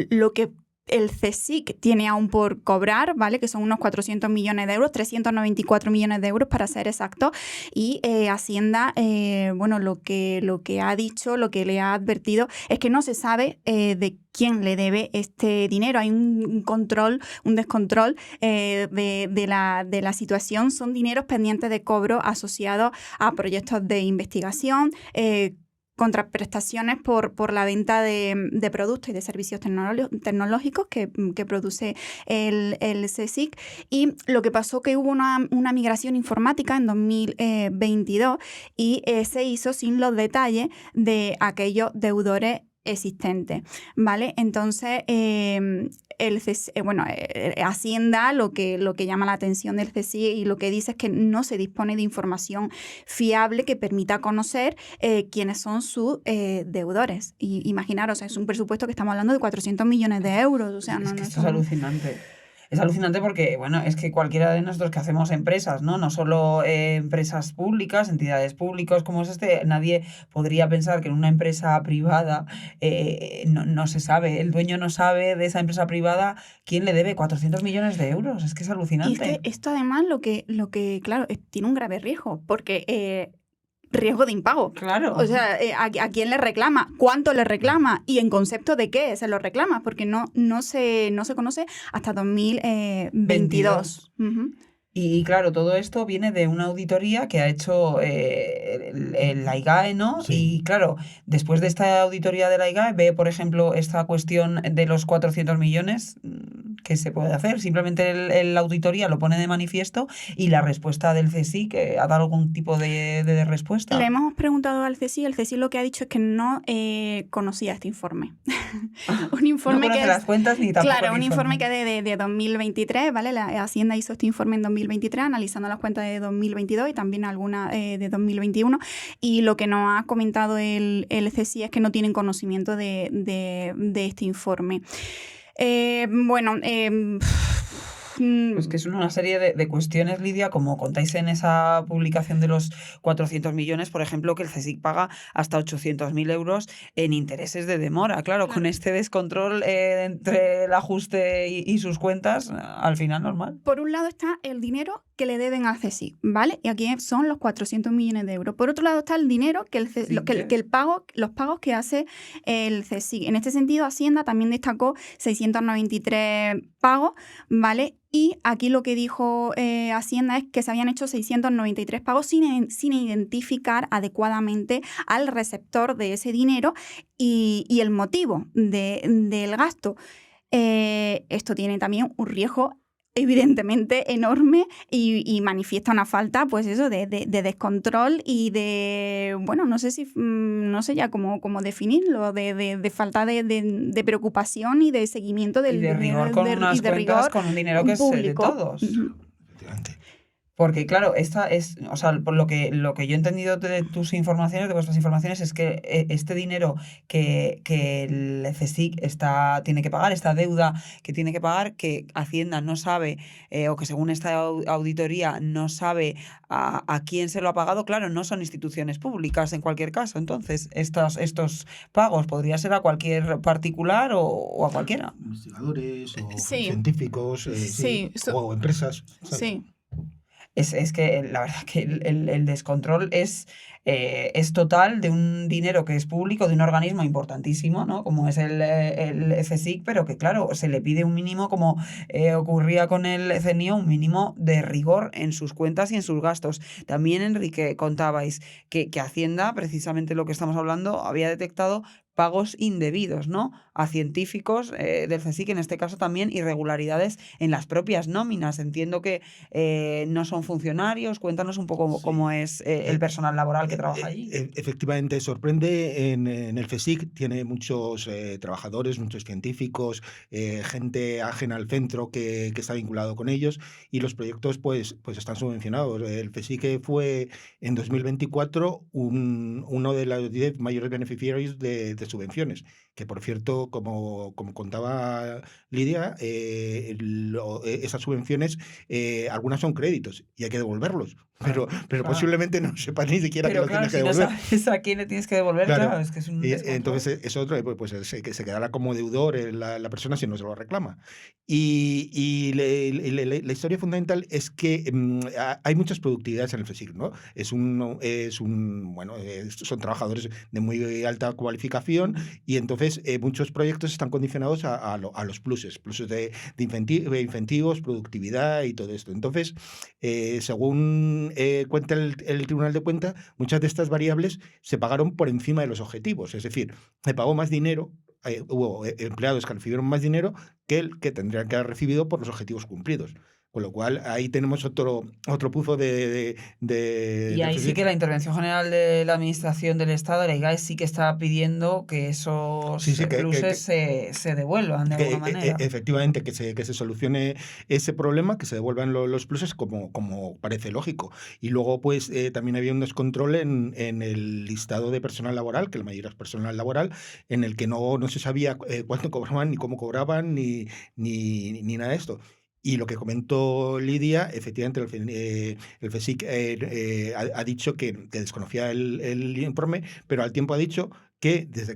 lo que el CSIC tiene aún por cobrar, ¿vale? Que son unos 400 millones de euros, 394 millones de euros para ser exacto. Y Hacienda, bueno, lo que ha dicho, lo que le ha advertido es que no se sabe de quién le debe este dinero. Hay un control, un descontrol de la situación. Son dineros pendientes de cobro asociados a proyectos de investigación, contraprestaciones por la venta de productos y de servicios tecnológicos que produce el CSIC. Y lo que pasó que hubo una migración informática en 2022 y se hizo sin los detalles de aquellos deudores existentes, ¿vale? Entonces, Hacienda lo que llama la atención del CSIC y lo que dice es que no se dispone de información fiable que permita conocer quiénes son sus deudores. Y imaginaros, es un presupuesto que estamos hablando de 400 millones de euros. O sea, es que esto es alucinante. Es alucinante porque, bueno, es que cualquiera de nosotros que hacemos empresas, ¿no? No solo empresas públicas, entidades públicas como es nadie podría pensar que en una empresa privada no se sabe, el dueño no sabe de esa empresa privada quién le debe 400 millones de euros. Es que es alucinante. Y es que esto además lo que claro, tiene un grave riesgo, porque riesgo de impago. Claro. O sea, ¿a quién le reclama? ¿Cuánto le reclama? ¿Y en concepto de qué se lo reclama? Porque no se conoce hasta 2022. Uh-huh. Y claro, todo esto viene de una auditoría que ha hecho la IGAE, ¿no? Sí. Y claro, después de esta auditoría de la IGAE, ve, por ejemplo, esta cuestión de los 400 millones, ¿qué se puede hacer? Simplemente la auditoría lo pone de manifiesto y la respuesta del CSIC, ¿ha dado algún tipo de respuesta? Le hemos preguntado al CSIC, el CSIC lo que ha dicho es que no conocía este informe. Un informe no conoce las cuentas ni tampoco claro, el informe que de 2023, ¿vale? La Hacienda hizo este informe en 2023, analizando las cuentas de 2022 y también algunas de 2021. Y lo que nos ha comentado el CSIC es que no tienen conocimiento de este informe. Pues que es una serie de cuestiones, Lidia, como contáis en esa publicación de los 400 millones, por ejemplo, que el CSIC paga hasta 800.000 euros en intereses de demora. Claro, con este descontrol entre el ajuste y sus cuentas, al final normal. Por un lado está el dinero que le deben al CSIC, ¿vale? Y aquí son los 400 millones de euros. Por otro lado está el dinero los pagos que hace el CSIC. En este sentido, Hacienda también destacó 693 pagos, ¿vale? Y aquí lo que dijo Hacienda es que se habían hecho 693 pagos sin identificar adecuadamente al receptor de ese dinero y el motivo del gasto. Esto tiene también un riesgo evidentemente enorme y manifiesta una falta, pues eso, de descontrol y de, bueno, no sé ya cómo definirlo, de falta de preocupación y de seguimiento del dinero. Y de rigor con unas cuentas, con un dinero que es de todos. Uh-huh. Porque, claro, esta es, o sea, por lo que yo he entendido de tus informaciones, de vuestras informaciones, es que este dinero que el CSIC tiene que pagar, esta deuda que tiene que pagar, que Hacienda no sabe, o que según esta auditoría no sabe a quién se lo ha pagado, claro, no son instituciones públicas en cualquier caso. Entonces, estos pagos podría ser a cualquier particular o a cualquiera. Investigadores o científicos o empresas. ¿sabes? Sí. Es que la verdad que el descontrol es total de un dinero que es público, de un organismo importantísimo, ¿no? Como es el CSIC, pero que claro, se le pide un mínimo, como ocurría con el CNIO, un mínimo de rigor en sus cuentas y en sus gastos. También, Enrique, contabais que Hacienda, precisamente lo que estamos hablando, había detectado pagos indebidos, ¿no? A científicos del CSIC, en este caso también irregularidades en las propias nóminas. Entiendo que no son funcionarios. Cuéntanos un poco cómo es el personal laboral que trabaja allí. Efectivamente, sorprende. En el CSIC tiene muchos trabajadores, muchos científicos, gente ajena al centro que está vinculado con ellos, y los proyectos pues están subvencionados. El CSIC fue en 2024 uno de los 10 mayores beneficiarios de subvenciones, que por cierto, como contaba Lidia, esas subvenciones, algunas son créditos y hay que devolverlos. pero claro. posiblemente no sepas ni siquiera que Pero lo claro, tienes que si no devolver. sabes a quién le tienes que devolver, Claro. claro, es que es un Y descontrol. entonces es otro, pues se quedará como deudor la persona si no se lo reclama. Y la historia fundamental es que hay muchas productividades en el FESIC, ¿no? Bueno, son trabajadores de muy alta cualificación y entonces muchos proyectos están condicionados a los pluses de incentivos, productividad y todo esto. Entonces, según cuenta el Tribunal de Cuentas, muchas de estas variables se pagaron por encima de los objetivos, es decir, se pagó más dinero, hubo empleados que recibieron más dinero que el que tendrían que haber recibido por los objetivos cumplidos. Con lo cual, ahí tenemos otro puzo de Y ahí sí que la Intervención General de la Administración del Estado, la IGAE, sí que está pidiendo que esos pluses se devuelvan de alguna manera. Efectivamente, que se solucione ese problema, que se devuelvan los pluses como parece lógico. Y luego, pues, también había un descontrol en el listado de personal laboral, que la mayoría es personal laboral, en el que no se sabía cuánto cobraban, ni cómo cobraban, ni nada de esto. Y lo que comentó Lidia, efectivamente, el FESIC ha dicho que desconocía el informe, pero al tiempo ha dicho que desde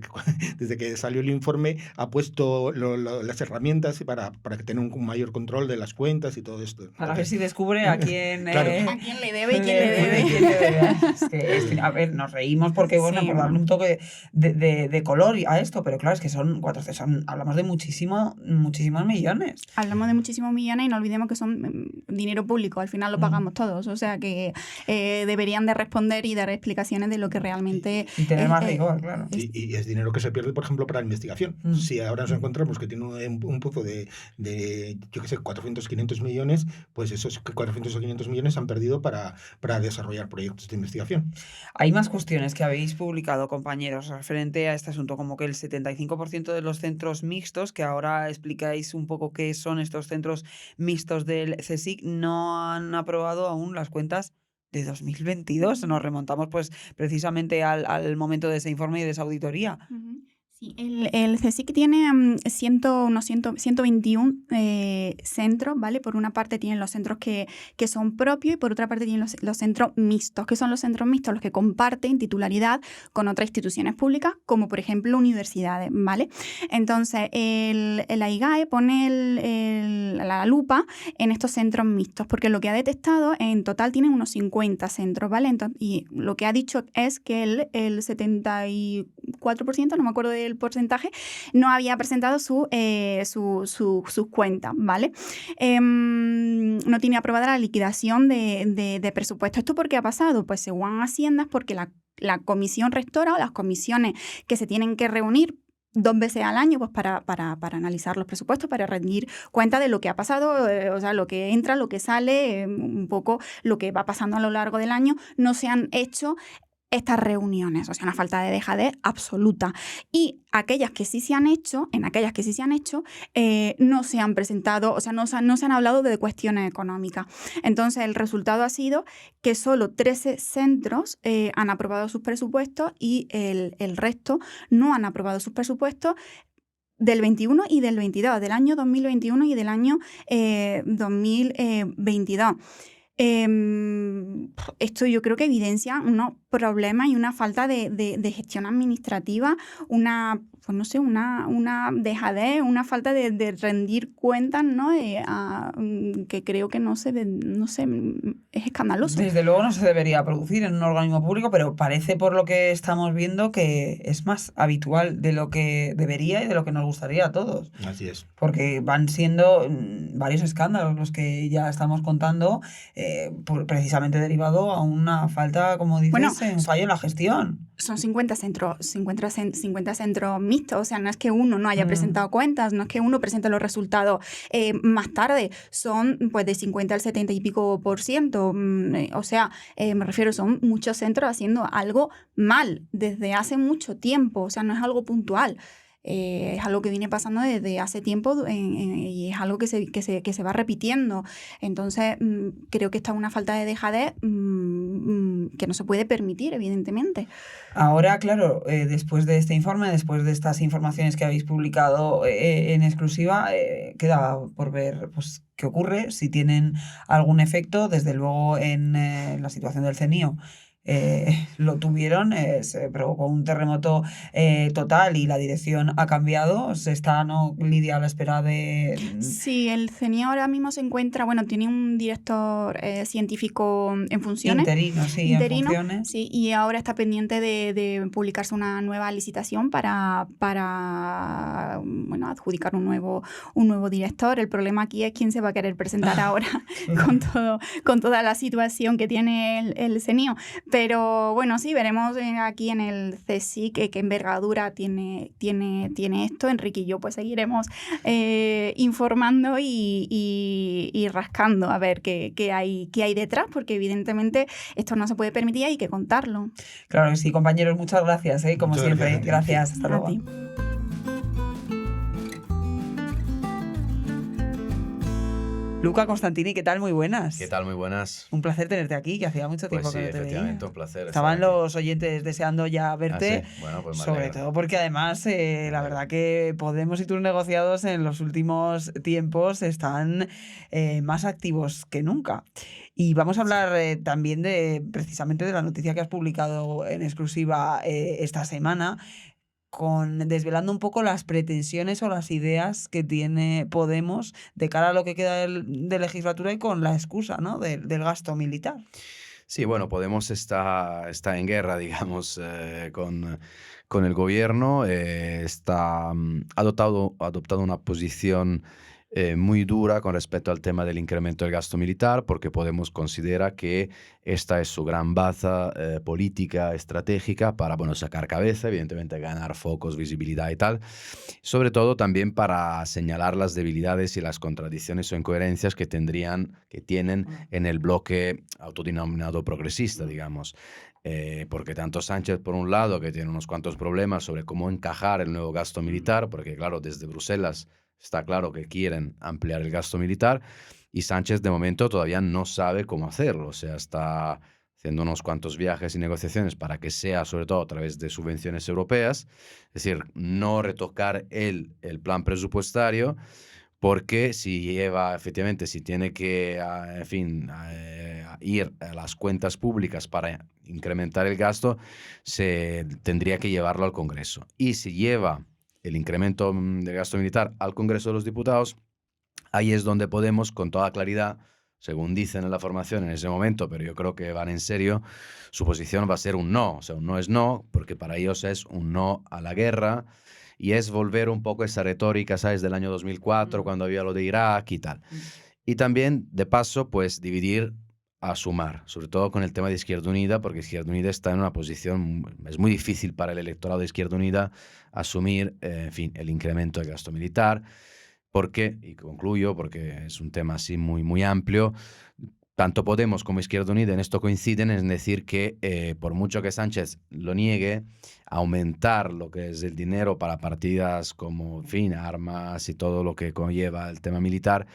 que salió el informe ha puesto las herramientas para que tenga un mayor control de las cuentas y todo esto. Para ver si descubre a quién, claro. A quién le debe y quién le debe. Es que, a ver, nos reímos porque, bueno, por darle un toque de color a esto, pero claro, es que hablamos de muchísimos millones. Hablamos de muchísimos millones y no olvidemos que son dinero público, al final lo pagamos todos, o sea que deberían de responder y dar explicaciones de lo que realmente... Y tener más rigor, claro. Y es dinero que se pierde, por ejemplo, para la investigación. Si ahora nos encontramos que tiene un pozo de yo qué sé, 400, 500 millones, pues esos 400 o 500 millones se han perdido para desarrollar proyectos de investigación. Hay más cuestiones que habéis publicado, compañeros, referente a este asunto, como que el 75% de los centros mixtos, que ahora explicáis un poco qué son estos centros mixtos del CSIC, no han aprobado aún las cuentas de 2022. Nos remontamos pues precisamente al momento de ese informe y de esa auditoría. Uh-huh. Sí, el CSIC tiene unos 121 centros, ¿vale? Por una parte tienen los centros que son propios y por otra parte tienen los centros mixtos. ¿Qué son los centros mixtos? Los que comparten titularidad con otras instituciones públicas, como por ejemplo universidades, ¿vale? Entonces, la IGAE pone la lupa en estos centros mixtos, porque lo que ha detectado, en total tienen unos 50 centros, ¿vale? Entonces, y lo que ha dicho es que el 74%, no me acuerdo del porcentaje, no había presentado sus cuentas, ¿vale? No tiene aprobada la liquidación de presupuesto. ¿Esto por qué ha pasado? Pues según Hacienda es porque la comisión rectora o las comisiones que se tienen que reunir 2 veces al año, pues para analizar los presupuestos, para rendir cuenta de lo que ha pasado, o sea, lo que entra, lo que sale, un poco lo que va pasando a lo largo del año, no se han hecho estas reuniones, o sea, una falta de dejadez absoluta. Y aquellas que sí se han hecho, no se han presentado, o sea, no se han hablado de cuestiones económicas. Entonces, el resultado ha sido que solo 13 centros han aprobado sus presupuestos y el resto no han aprobado sus presupuestos del 21 y del 22, del año 2021 y del año 2022. Esto yo creo que evidencia unos problemas y una falta de gestión administrativa, una dejadez, una falta de rendir cuentas, ¿no? Que creo que no sé, es escandaloso. Desde luego no se debería producir en un organismo público, pero parece por lo que estamos viendo que es más habitual de lo que debería y de lo que nos gustaría a todos. Así es. Porque van siendo varios escándalos los que ya estamos contando, precisamente derivado a una falta, como dices, un fallo en la gestión. Son 50 centros mixtos, o sea, no es que uno no haya presentado cuentas, no es que uno presente los resultados más tarde, son pues de 50 al 70 y pico %, o sea, me refiero, son muchos centros haciendo algo mal desde hace mucho tiempo, o sea, no es algo puntual. Es algo que viene pasando desde hace tiempo y es algo que se va repitiendo. Entonces, creo que esta es una falta de dejadez que no se puede permitir, evidentemente. Ahora, claro, después de este informe, después de estas informaciones que habéis publicado en exclusiva, queda por ver pues, qué ocurre, si tienen algún efecto. Desde luego, en la situación del CENIO lo tuvieron, se provocó un terremoto total y la dirección ha cambiado. Se está, ¿no, Lidia, a la espera de... Sí, el CENIO ahora mismo se encuentra, bueno, tiene un director científico en funciones. Interino, en funciones. Sí, y ahora está pendiente de publicarse una nueva licitación para bueno, adjudicar un nuevo director. El problema aquí es quién se va a querer presentar ahora con toda la situación que tiene el CENIO. Pero bueno, sí, veremos aquí en el CSIC qué envergadura tiene esto. Enrique y yo pues seguiremos informando y rascando a ver qué hay detrás, porque evidentemente esto no se puede permitir y hay que contarlo. Claro que sí, compañeros, muchas gracias, como Muchas siempre. gracias. Hasta A luego. ti. Luca Constantini, ¿qué tal? Muy buenas. ¿Qué tal? Muy buenas. Un placer tenerte aquí, que hacía mucho tiempo Pues sí, que no te veía. efectivamente, un placer. Estaban estar aquí. los oyentes deseando ya verte, Ah, sí. Bueno, pues me sobre alegro. todo porque además la verdad que Podemos y tus negociados en los últimos tiempos están más activos que nunca. Y vamos a hablar también precisamente de la noticia que has publicado en exclusiva esta semana, desvelando un poco las pretensiones o las ideas que tiene Podemos de cara a lo que queda de legislatura y con la excusa, ¿no?, del gasto militar. Sí, bueno, Podemos está en guerra, digamos, con el gobierno. Ha adoptado una posición muy dura con respecto al tema del incremento del gasto militar, porque Podemos considera que esta es su gran baza política, estratégica, para, bueno, sacar cabeza, evidentemente ganar focos, visibilidad y tal. Sobre todo también para señalar las debilidades y las contradicciones o incoherencias que tienen en el bloque autodenominado progresista, digamos. Porque tanto Sánchez, por un lado, que tiene unos cuantos problemas sobre cómo encajar el nuevo gasto militar, porque claro, desde Bruselas está claro que quieren ampliar el gasto militar, y Sánchez de momento todavía no sabe cómo hacerlo. O sea, está haciendo unos cuantos viajes y negociaciones para que sea, sobre todo, a través de subvenciones europeas. Es decir, no retocar el plan presupuestario, porque efectivamente, si tiene que, ir a las cuentas públicas para incrementar el gasto, se tendría que llevarlo al Congreso. Y si lleva el incremento del gasto militar al Congreso de los Diputados, ahí es donde Podemos, con toda claridad, según dicen en la formación en ese momento, pero yo creo que van en serio, su posición va a ser un no. O sea, un no es no, porque para ellos es un no a la guerra, y es volver un poco esa retórica, ¿sabes?, del año 2004, cuando había lo de Irak y tal. Y también, de paso, pues dividir a sumar, sobre todo con el tema de Izquierda Unida, porque Izquierda Unida está en una posición, es muy difícil para el electorado de Izquierda Unida asumir, el incremento del gasto militar, porque, y concluyo, porque es un tema así muy, muy amplio, tanto Podemos como Izquierda Unida en esto coinciden, en decir que por mucho que Sánchez lo niegue, aumentar lo que es el dinero para partidas como, armas y todo lo que conlleva el tema militar,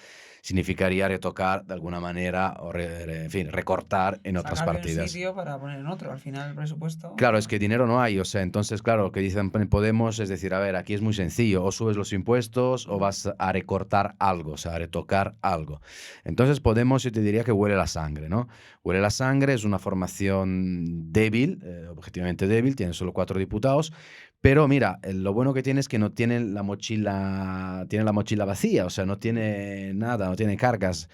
significaría retocar de alguna manera o recortar en otras Sacarle partidas. un sitio para poner en otro, al final el presupuesto. Claro, es que dinero no hay, o sea, entonces, claro, lo que dicen Podemos es decir, a ver, aquí es muy sencillo, o subes los impuestos o vas a recortar algo, o sea, a retocar algo. Entonces, Podemos, yo te diría que huele la sangre, ¿no? Huele la sangre, es una formación débil, objetivamente débil, tiene solo 4 diputados, pero mira, lo bueno que tiene es que no tiene la mochila vacía, o sea, no tiene nada, no tiene cargas,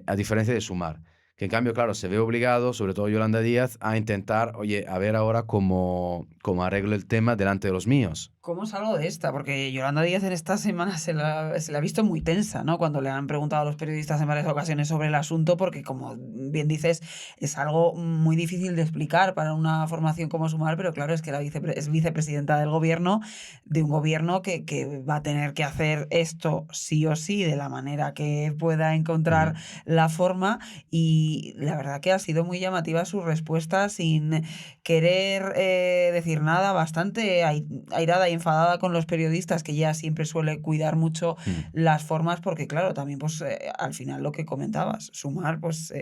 a diferencia de Sumar, que en cambio, claro, se ve obligado, sobre todo Yolanda Díaz, a intentar, oye, a ver ahora cómo arreglo el tema delante de los míos. ¿Cómo salgo de esta? Porque Yolanda Díaz en esta semana se la ha visto muy tensa, ¿no? Cuando le han preguntado a los periodistas en varias ocasiones sobre el asunto, porque como bien dices, es algo muy difícil de explicar para una formación como Sumar, pero claro, es que es vicepresidenta del gobierno, de un gobierno que va a tener que hacer esto sí o sí, de la manera que pueda encontrar la forma, y la verdad que ha sido muy llamativa su respuesta, sin querer decir decir nada, bastante airada y enfadada con los periodistas, que ya siempre suele cuidar mucho las formas, porque claro, también pues al final lo que comentabas, Sumar pues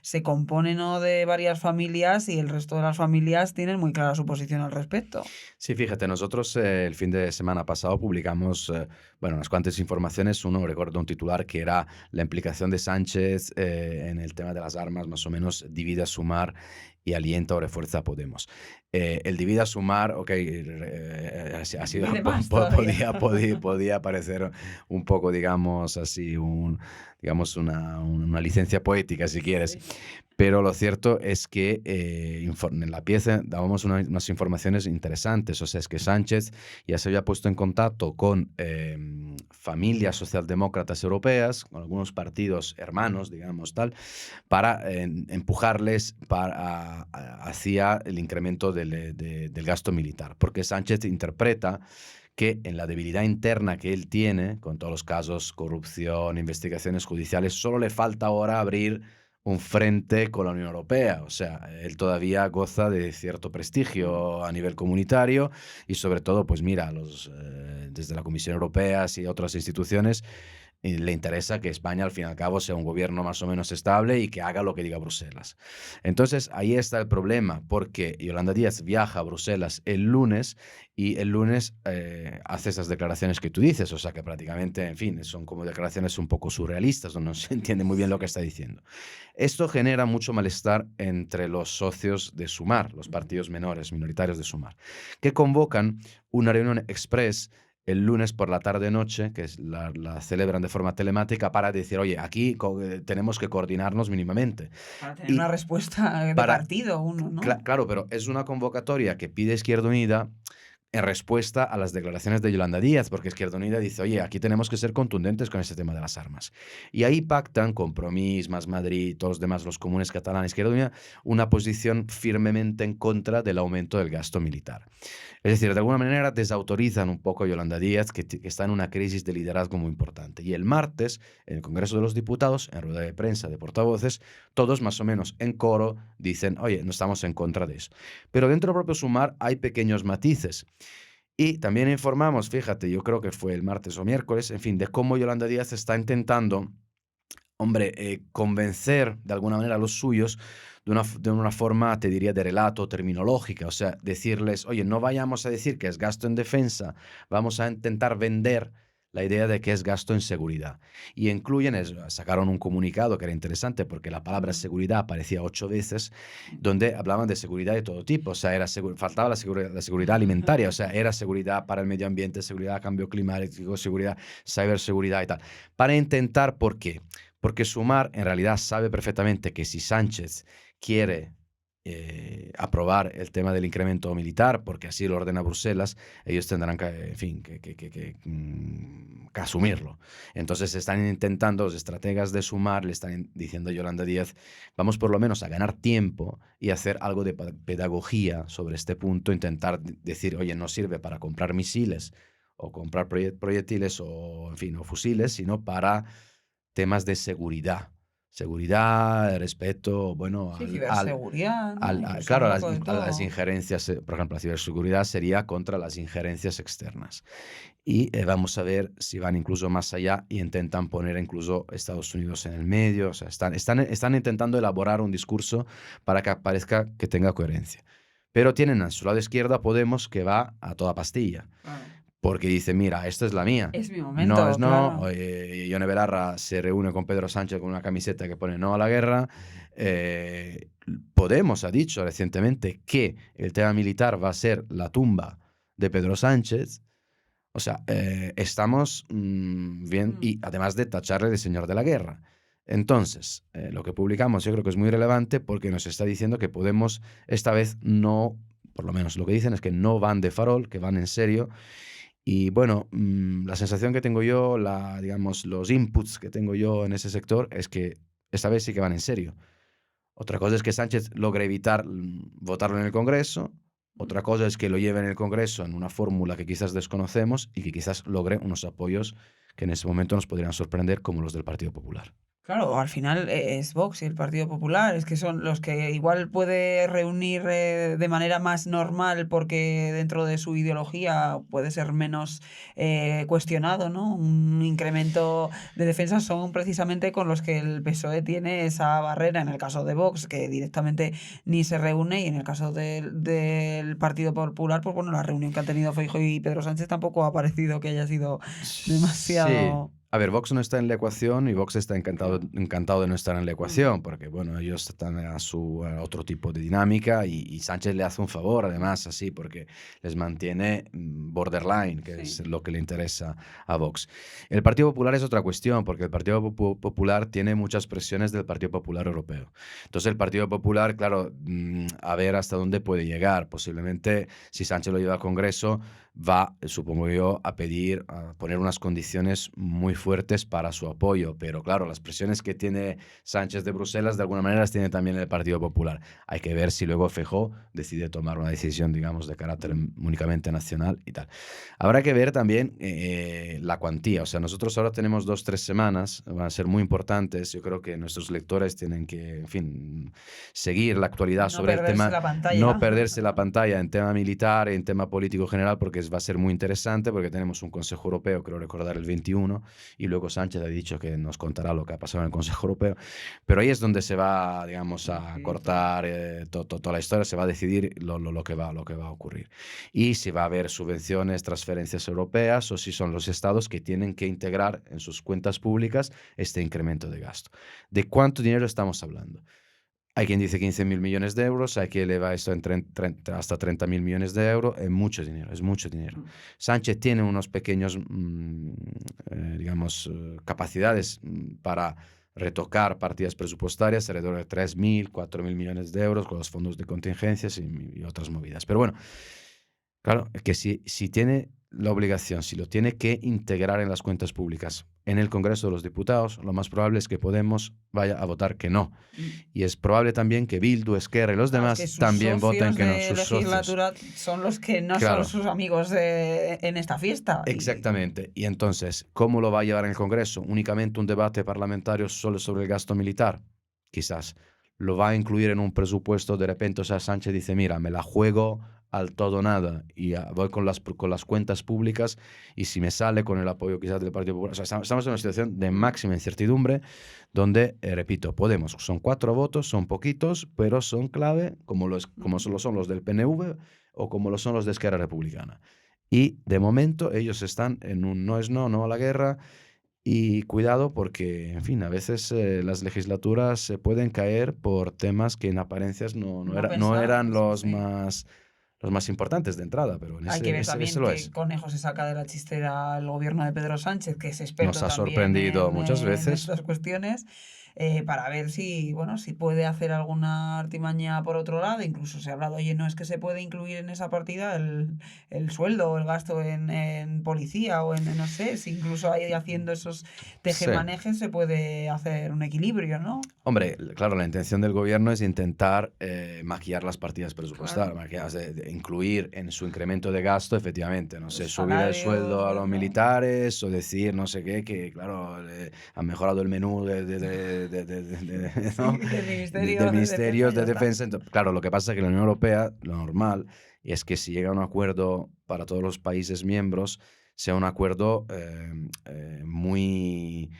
se compone, ¿no?, de varias familias y el resto de las familias tienen muy clara su posición al respecto. Sí, fíjate, nosotros el fin de semana pasado publicamos unas cuantas informaciones. Uno, recuerdo un titular que era la implicación de Sánchez en el tema de las armas, más o menos divide a Sumar y alienta o refuerza a Podemos. El divide a Sumar, ok, ha sido, podía parecer un poco, digamos, así, una licencia poética, si quieres. Pero lo cierto es que en la pieza dábamos unas informaciones interesantes. O sea, es que Sánchez ya se había puesto en contacto con familias socialdemócratas europeas, con algunos partidos hermanos, digamos, tal, para empujarles hacia el incremento del gasto militar. Porque Sánchez interpreta que en la debilidad interna que él tiene, con todos los casos, corrupción, investigaciones judiciales, solo le falta ahora abrir un frente con la Unión Europea. O sea, él todavía goza de cierto prestigio a nivel comunitario y sobre todo, pues mira, desde la Comisión Europea y otras instituciones le interesa que España al fin y al cabo sea un gobierno más o menos estable y que haga lo que diga Bruselas. Entonces ahí está el problema, porque Yolanda Díaz viaja a Bruselas el lunes y el lunes hace esas declaraciones que tú dices, o sea que prácticamente, en fin, son como declaraciones un poco surrealistas, donde no se entiende muy bien lo que está diciendo. Esto genera mucho malestar entre los socios de Sumar, los partidos minoritarios de Sumar, que convocan una reunión express el lunes por la tarde-noche, que la celebran de forma telemática, para decir, oye, aquí tenemos que coordinarnos mínimamente. Para tener una respuesta de partido, uno, ¿no? Claro, pero es una convocatoria que pide Izquierda Unida en respuesta a las declaraciones de Yolanda Díaz, porque Izquierda Unida dice, oye, aquí tenemos que ser contundentes con este tema de las armas. Y ahí pactan Compromís, Más Madrid, todos los demás, los comunes catalanes, Izquierda Unida, una posición firmemente en contra del aumento del gasto militar. Es decir, de alguna manera desautorizan un poco a Yolanda Díaz, que está en una crisis de liderazgo muy importante. Y el martes, en el Congreso de los Diputados, en rueda de prensa de portavoces, todos más o menos en coro dicen, oye, no estamos en contra de eso. Pero dentro del propio Sumar hay pequeños matices. Y también informamos, fíjate, yo creo que fue el martes o miércoles, en fin, de cómo Yolanda Díaz está intentando, convencer de alguna manera a los suyos de una forma, te diría, de relato terminológica. O sea, decirles, oye, no vayamos a decir que es gasto en defensa, vamos a intentar vender la idea de que es gasto en seguridad. Y sacaron un comunicado que era interesante porque la palabra seguridad aparecía 8 veces, donde hablaban de seguridad de todo tipo. O sea, faltaba la seguridad alimentaria, o sea, era seguridad para el medio ambiente, seguridad a cambio climático, seguridad, ciberseguridad y tal. Para intentar, ¿por qué? Porque Sumar en realidad sabe perfectamente que si Sánchez quiere aprobar el tema del incremento militar, porque así lo ordena Bruselas, ellos tendrán que, en fin, que asumirlo. Entonces están intentando, los estrategas de Sumar le están diciendo a Yolanda Díaz, vamos por lo menos a ganar tiempo y hacer algo de pedagogía sobre este punto, intentar decir, oye, no sirve para comprar misiles o comprar proyectiles o, en fin, o fusiles, sino para temas de seguridad. Seguridad, respeto, bueno, sí, ciberseguridad, ¿no? Claro, a las injerencias, por ejemplo, la ciberseguridad sería contra las injerencias externas. Y vamos a ver si van incluso más allá y intentan poner incluso Estados Unidos en el medio. O sea, están intentando elaborar un discurso para que parezca que tenga coherencia. Pero tienen a su lado izquierda Podemos, que va a toda pastilla. Porque dice, mira, esta es la mía. Es mi momento, no es no. claro. Ione Belarra se reúne con Pedro Sánchez con una camiseta que pone no a la guerra. Podemos ha dicho recientemente que el tema militar va a ser la tumba de Pedro Sánchez. O sea, estamos bien, y además de tacharle de señor de la guerra. Entonces, lo que publicamos yo creo que es muy relevante porque nos está diciendo que Podemos esta vez no, por lo menos lo que dicen es que no van de farol, que van en serio. Y bueno, la sensación que tengo yo, digamos, los inputs que tengo yo en ese sector es que esta vez sí que van en serio. Otra cosa es que Sánchez logre evitar votarlo en el Congreso. Otra cosa es que lo lleve en el Congreso en una fórmula que quizás desconocemos y que quizás logre unos apoyos que en ese momento nos podrían sorprender, como los del Partido Popular. Claro, al final es Vox y el Partido Popular, es que son los que igual puede reunir de manera más normal porque dentro de su ideología puede ser menos cuestionado, ¿no? Un incremento de defensa son precisamente con los que el PSOE tiene esa barrera, en el caso de Vox, que directamente ni se reúne, y en el caso del Partido Popular, pues bueno, la reunión que han tenido Feijóo y Pedro Sánchez tampoco ha parecido que haya sido Sí. demasiado... A ver, Vox no está en la ecuación y Vox está encantado de no estar en la ecuación, porque bueno, ellos están a otro tipo de dinámica y Sánchez le hace un favor además, así, porque les mantiene borderline, que Sí. es lo que le interesa a Vox. El Partido Popular es otra cuestión, porque el Partido Popular tiene muchas presiones del Partido Popular Europeo. Entonces el Partido Popular, claro, a ver hasta dónde puede llegar. Posiblemente, si Sánchez lo lleva al Congreso, va, supongo yo, a pedir, a poner unas condiciones muy fuertes para su apoyo. Pero claro, las presiones que tiene Sánchez de Bruselas, de alguna manera las tiene también el Partido Popular. Hay que ver si luego Feijóo decide tomar una decisión, digamos, de carácter únicamente nacional y tal. Habrá que ver también la cuantía. O sea, nosotros ahora tenemos 2-3 semanas, van a ser muy importantes. Yo creo que nuestros lectores tienen que, en fin, seguir la actualidad No sobre el perderse tema, la pantalla. no perderse la pantalla en tema militar, en tema político general, porque va a ser muy interesante, porque tenemos un Consejo Europeo, creo recordar, el 21, y luego Sánchez ha dicho que nos contará lo que ha pasado en el Consejo Europeo, pero ahí es donde se va, digamos, a cortar toda la historia, se va a decidir lo que va a ocurrir. Y si va a haber subvenciones, transferencias europeas, o si son los estados que tienen que integrar en sus cuentas públicas este incremento de gasto. ¿De cuánto dinero estamos hablando? Hay quien dice 15.000 millones de euros, hay quien eleva esto hasta 30.000 millones de euros. Es mucho dinero, es mucho dinero. Sánchez tiene unos pequeños, digamos, capacidades para retocar partidas presupuestarias, alrededor de 3.000, 4.000 millones de euros con los fondos de contingencias y otras movidas. Pero bueno, claro, que si tiene la obligación, si lo tiene que integrar en las cuentas públicas en el Congreso de los Diputados, lo más probable es que Podemos vaya a votar que no. Y es probable también que Bildu, Esquerra y los demás que sus también voten socios que no, de sus socios. legislatura son los que no Claro. son sus amigos en esta fiesta. Exactamente. Y entonces, ¿cómo lo va a llevar en el Congreso? ¿Únicamente un debate parlamentario solo sobre el gasto militar? Quizás. ¿Lo va a incluir en un presupuesto de repente? O sea, Sánchez dice, mira, me la juego al todo nada y voy con las cuentas públicas y si me sale con el apoyo quizás del Partido Popular. O sea, estamos en una situación de máxima incertidumbre donde, repito, Podemos, son 4 votos, son poquitos, pero son clave como solo son los del PNV o como lo son los de Esquerra Republicana. Y de momento ellos están en un no es no a la guerra. Y cuidado porque, en fin, a veces las legislaturas se pueden caer por temas que en apariencias no eran los más importantes de entrada, pero en Hay que ver ese también lo qué es. conejo se saca de la chistera el gobierno de Pedro Sánchez, que es experto Nos ha también sorprendido muchas en veces. estas cuestiones, para ver si puede hacer alguna artimaña por otro lado. Incluso se ha hablado, oye, no es que se puede incluir en esa partida el sueldo o el gasto en policía o no sé, si incluso ahí haciendo esos tejemanejes se puede hacer un equilibrio, ¿no? Hombre, claro, la intención del gobierno es intentar maquillar las partidas presupuestarias, Claro. de incluir en su incremento de gasto, efectivamente, no sé, subir el salarios, sueldo a los ¿no? militares o decir no sé qué, que claro, han mejorado el menú ¿no? del Ministerio de Defensa. Entonces, claro, lo que pasa es que la Unión Europea, lo normal, es que si llega a un acuerdo para todos los países miembros, sea un acuerdo muy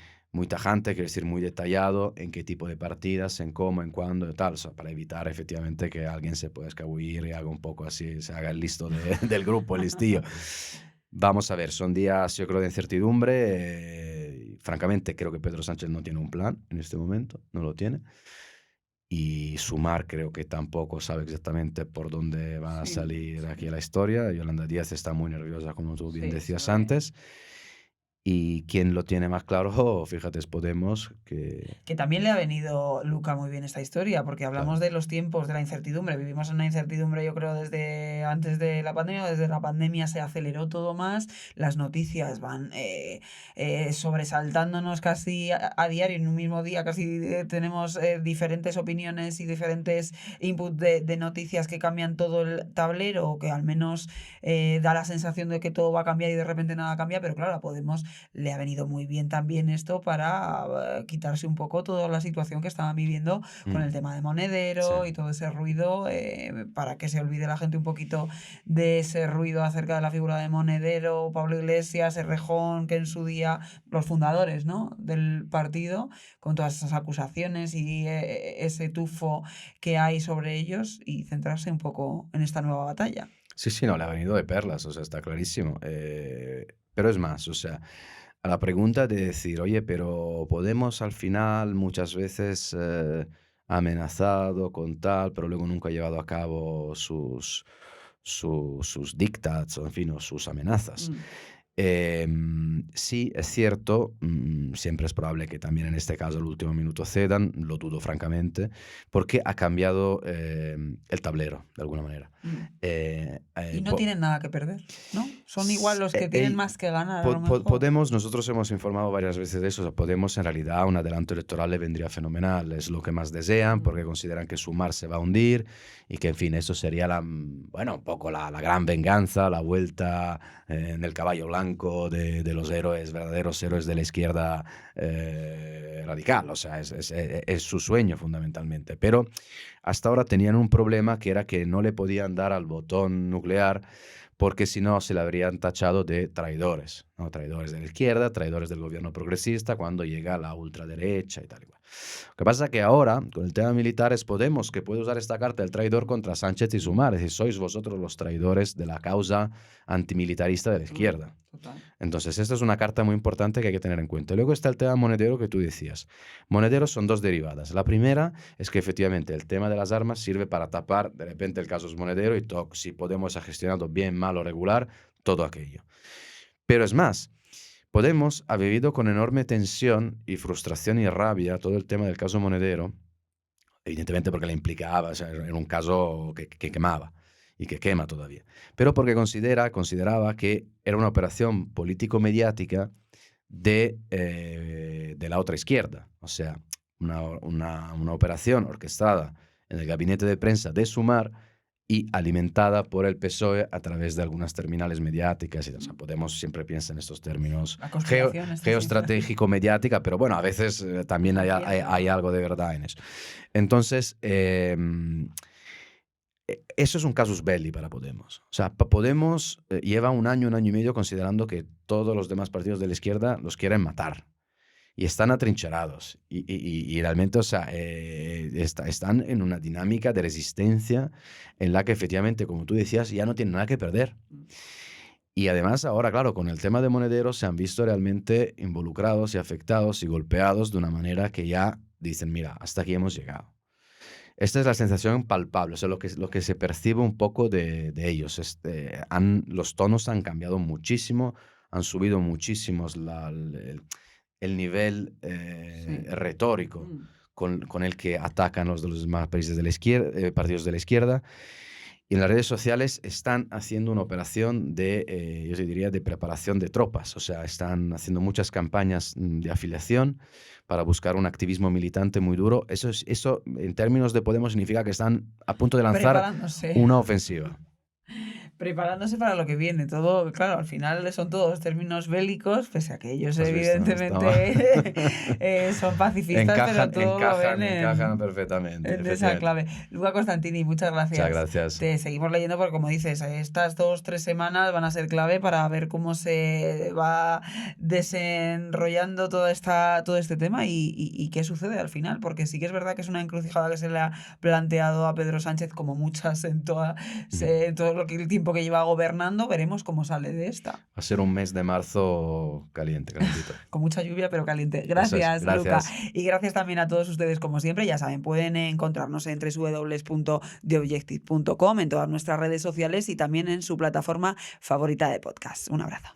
tajante, quiero decir, muy detallado en qué tipo de partidas, en cómo, en cuándo y tal, o sea, para evitar efectivamente que alguien se pueda escabullir y haga un poco así, se haga el listo del grupo, el listillo. Vamos a ver, son días, yo creo, de incertidumbre. Francamente, creo que Pedro Sánchez no tiene un plan en este momento, no lo tiene. Y Sumar creo que tampoco sabe exactamente por dónde va a salir aquí la historia. Yolanda Díaz está muy nerviosa, como tú bien decías antes. Y quien lo tiene más claro, fíjate, es Podemos, que también le ha venido Luca muy bien esta historia, porque hablamos de los tiempos de la incertidumbre. Vivimos en una incertidumbre, yo creo, desde antes de la pandemia. Desde la pandemia se aceleró todo más. Las noticias van sobresaltándonos casi a diario. En un mismo día casi tenemos diferentes opiniones y diferentes inputs de noticias que cambian todo el tablero, o que al menos da la sensación de que todo va a cambiar y de repente nada cambia. Pero claro, Podemos le ha venido muy bien también esto para quitarse un poco toda la situación que estaban viviendo con el tema de Monedero Sí. y todo ese ruido, para que se olvide la gente un poquito de ese ruido acerca de la figura de Monedero, Pablo Iglesias, Errejón, que en su día, los fundadores, ¿no?, del partido, con todas esas acusaciones y ese tufo que hay sobre ellos, y centrarse un poco en esta nueva batalla. Sí, sí, no, le ha venido de perlas, o sea, está clarísimo. Pero es más, o sea, a la pregunta de decir, oye, pero Podemos al final muchas veces ha amenazado con tal, pero luego nunca ha llevado a cabo sus dictats, o en fin, o sus amenazas. Mm. Sí, es cierto, siempre es probable que también en este caso el último minuto cedan, lo dudo francamente, porque ha cambiado el tablero, de alguna manera. Y no tienen nada que perder, ¿no? Son igual los que tienen más que ganar, a lo mejor. Podemos, nosotros hemos informado varias veces de eso, o sea, Podemos en realidad un adelanto electoral le vendría fenomenal, es lo que más desean, porque consideran que Sumar se va a hundir y que, en fin, eso sería bueno, un poco la gran venganza, la vuelta en el caballo blanco de los héroes, verdaderos héroes de la izquierda radical, o sea, es su sueño fundamentalmente. Pero hasta ahora tenían un problema, que era que no le podían dar al botón nuclear, porque si no se le habrían tachado de traidores, ¿no? Traidores de la izquierda, traidores del gobierno progresista, cuando llega la ultraderecha y tal y cual. Lo que pasa es que ahora, con el tema militar, es Podemos que puede usar esta carta del traidor contra Sánchez y Sumar, es decir, sois vosotros los traidores de la causa antimilitarista de la izquierda. Total. Entonces, esta es una carta muy importante que hay que tener en cuenta. Luego está el tema Monedero que tú decías. Monedero son dos derivadas. La primera es que efectivamente el tema de las armas sirve para tapar de repente el caso es Monedero y todo, si Podemos ha gestionado bien, mal o regular, todo aquello. Pero es más, Podemos ha vivido con enorme tensión y frustración y rabia todo el tema del caso Monedero, evidentemente porque le implicaba, o sea, era un caso que quemaba y que quema todavía, pero porque consideraba que era una operación político-mediática de la otra izquierda, o sea, una operación orquestada en el gabinete de prensa de Sumar y alimentada por el PSOE a través de algunas terminales mediáticas. O sea, Podemos siempre piensa en estos términos geoestratégico-mediática, pero bueno, a veces también hay algo de verdad en eso. Entonces, eso es un casus belli para Podemos. O sea, Podemos lleva un año y medio considerando que todos los demás partidos de la izquierda los quieren matar. Y están atrincherados. Y realmente, o sea, están en una dinámica de resistencia en la que efectivamente, como tú decías, ya no tienen nada que perder. Y además ahora, claro, con el tema de Monedero se han visto realmente involucrados y afectados y golpeados de una manera que ya dicen, mira, hasta aquí hemos llegado. Esta es la sensación palpable, o sea, lo que se percibe un poco de ellos. Los tonos han cambiado muchísimo, han subido muchísimo el nivel retórico con el que atacan los demás países de la izquierda, partidos de la izquierda. Y en las redes sociales están haciendo una operación yo diría, de preparación de tropas. O sea, están haciendo muchas campañas de afiliación para buscar un activismo militante muy duro. Eso en términos de Podemos significa que están a punto de lanzar una ofensiva. Preparándose para lo que viene. Todo, claro, al final son todos términos bélicos, pese a que ellos ¿Has visto? evidentemente son pacifistas, pero todo lo ven encajan perfectamente. en esa clave. Luca Costantini, muchas gracias. Muchas gracias. Te seguimos leyendo porque, como dices, estas 2-3 semanas van a ser clave para ver cómo se va desenrollando todo este tema y qué sucede al final, porque sí que es verdad que es una encrucijada que se le ha planteado a Pedro Sánchez, como muchas en todo el tiempo que lleva gobernando. Veremos cómo sale de esta. Va a ser un mes de marzo calentito. Con mucha lluvia, pero caliente. Gracias, Luca. Y gracias también a todos ustedes, como siempre. Ya saben, pueden encontrarnos en www.theobjective.com, en todas nuestras redes sociales y también en su plataforma favorita de podcast. Un abrazo.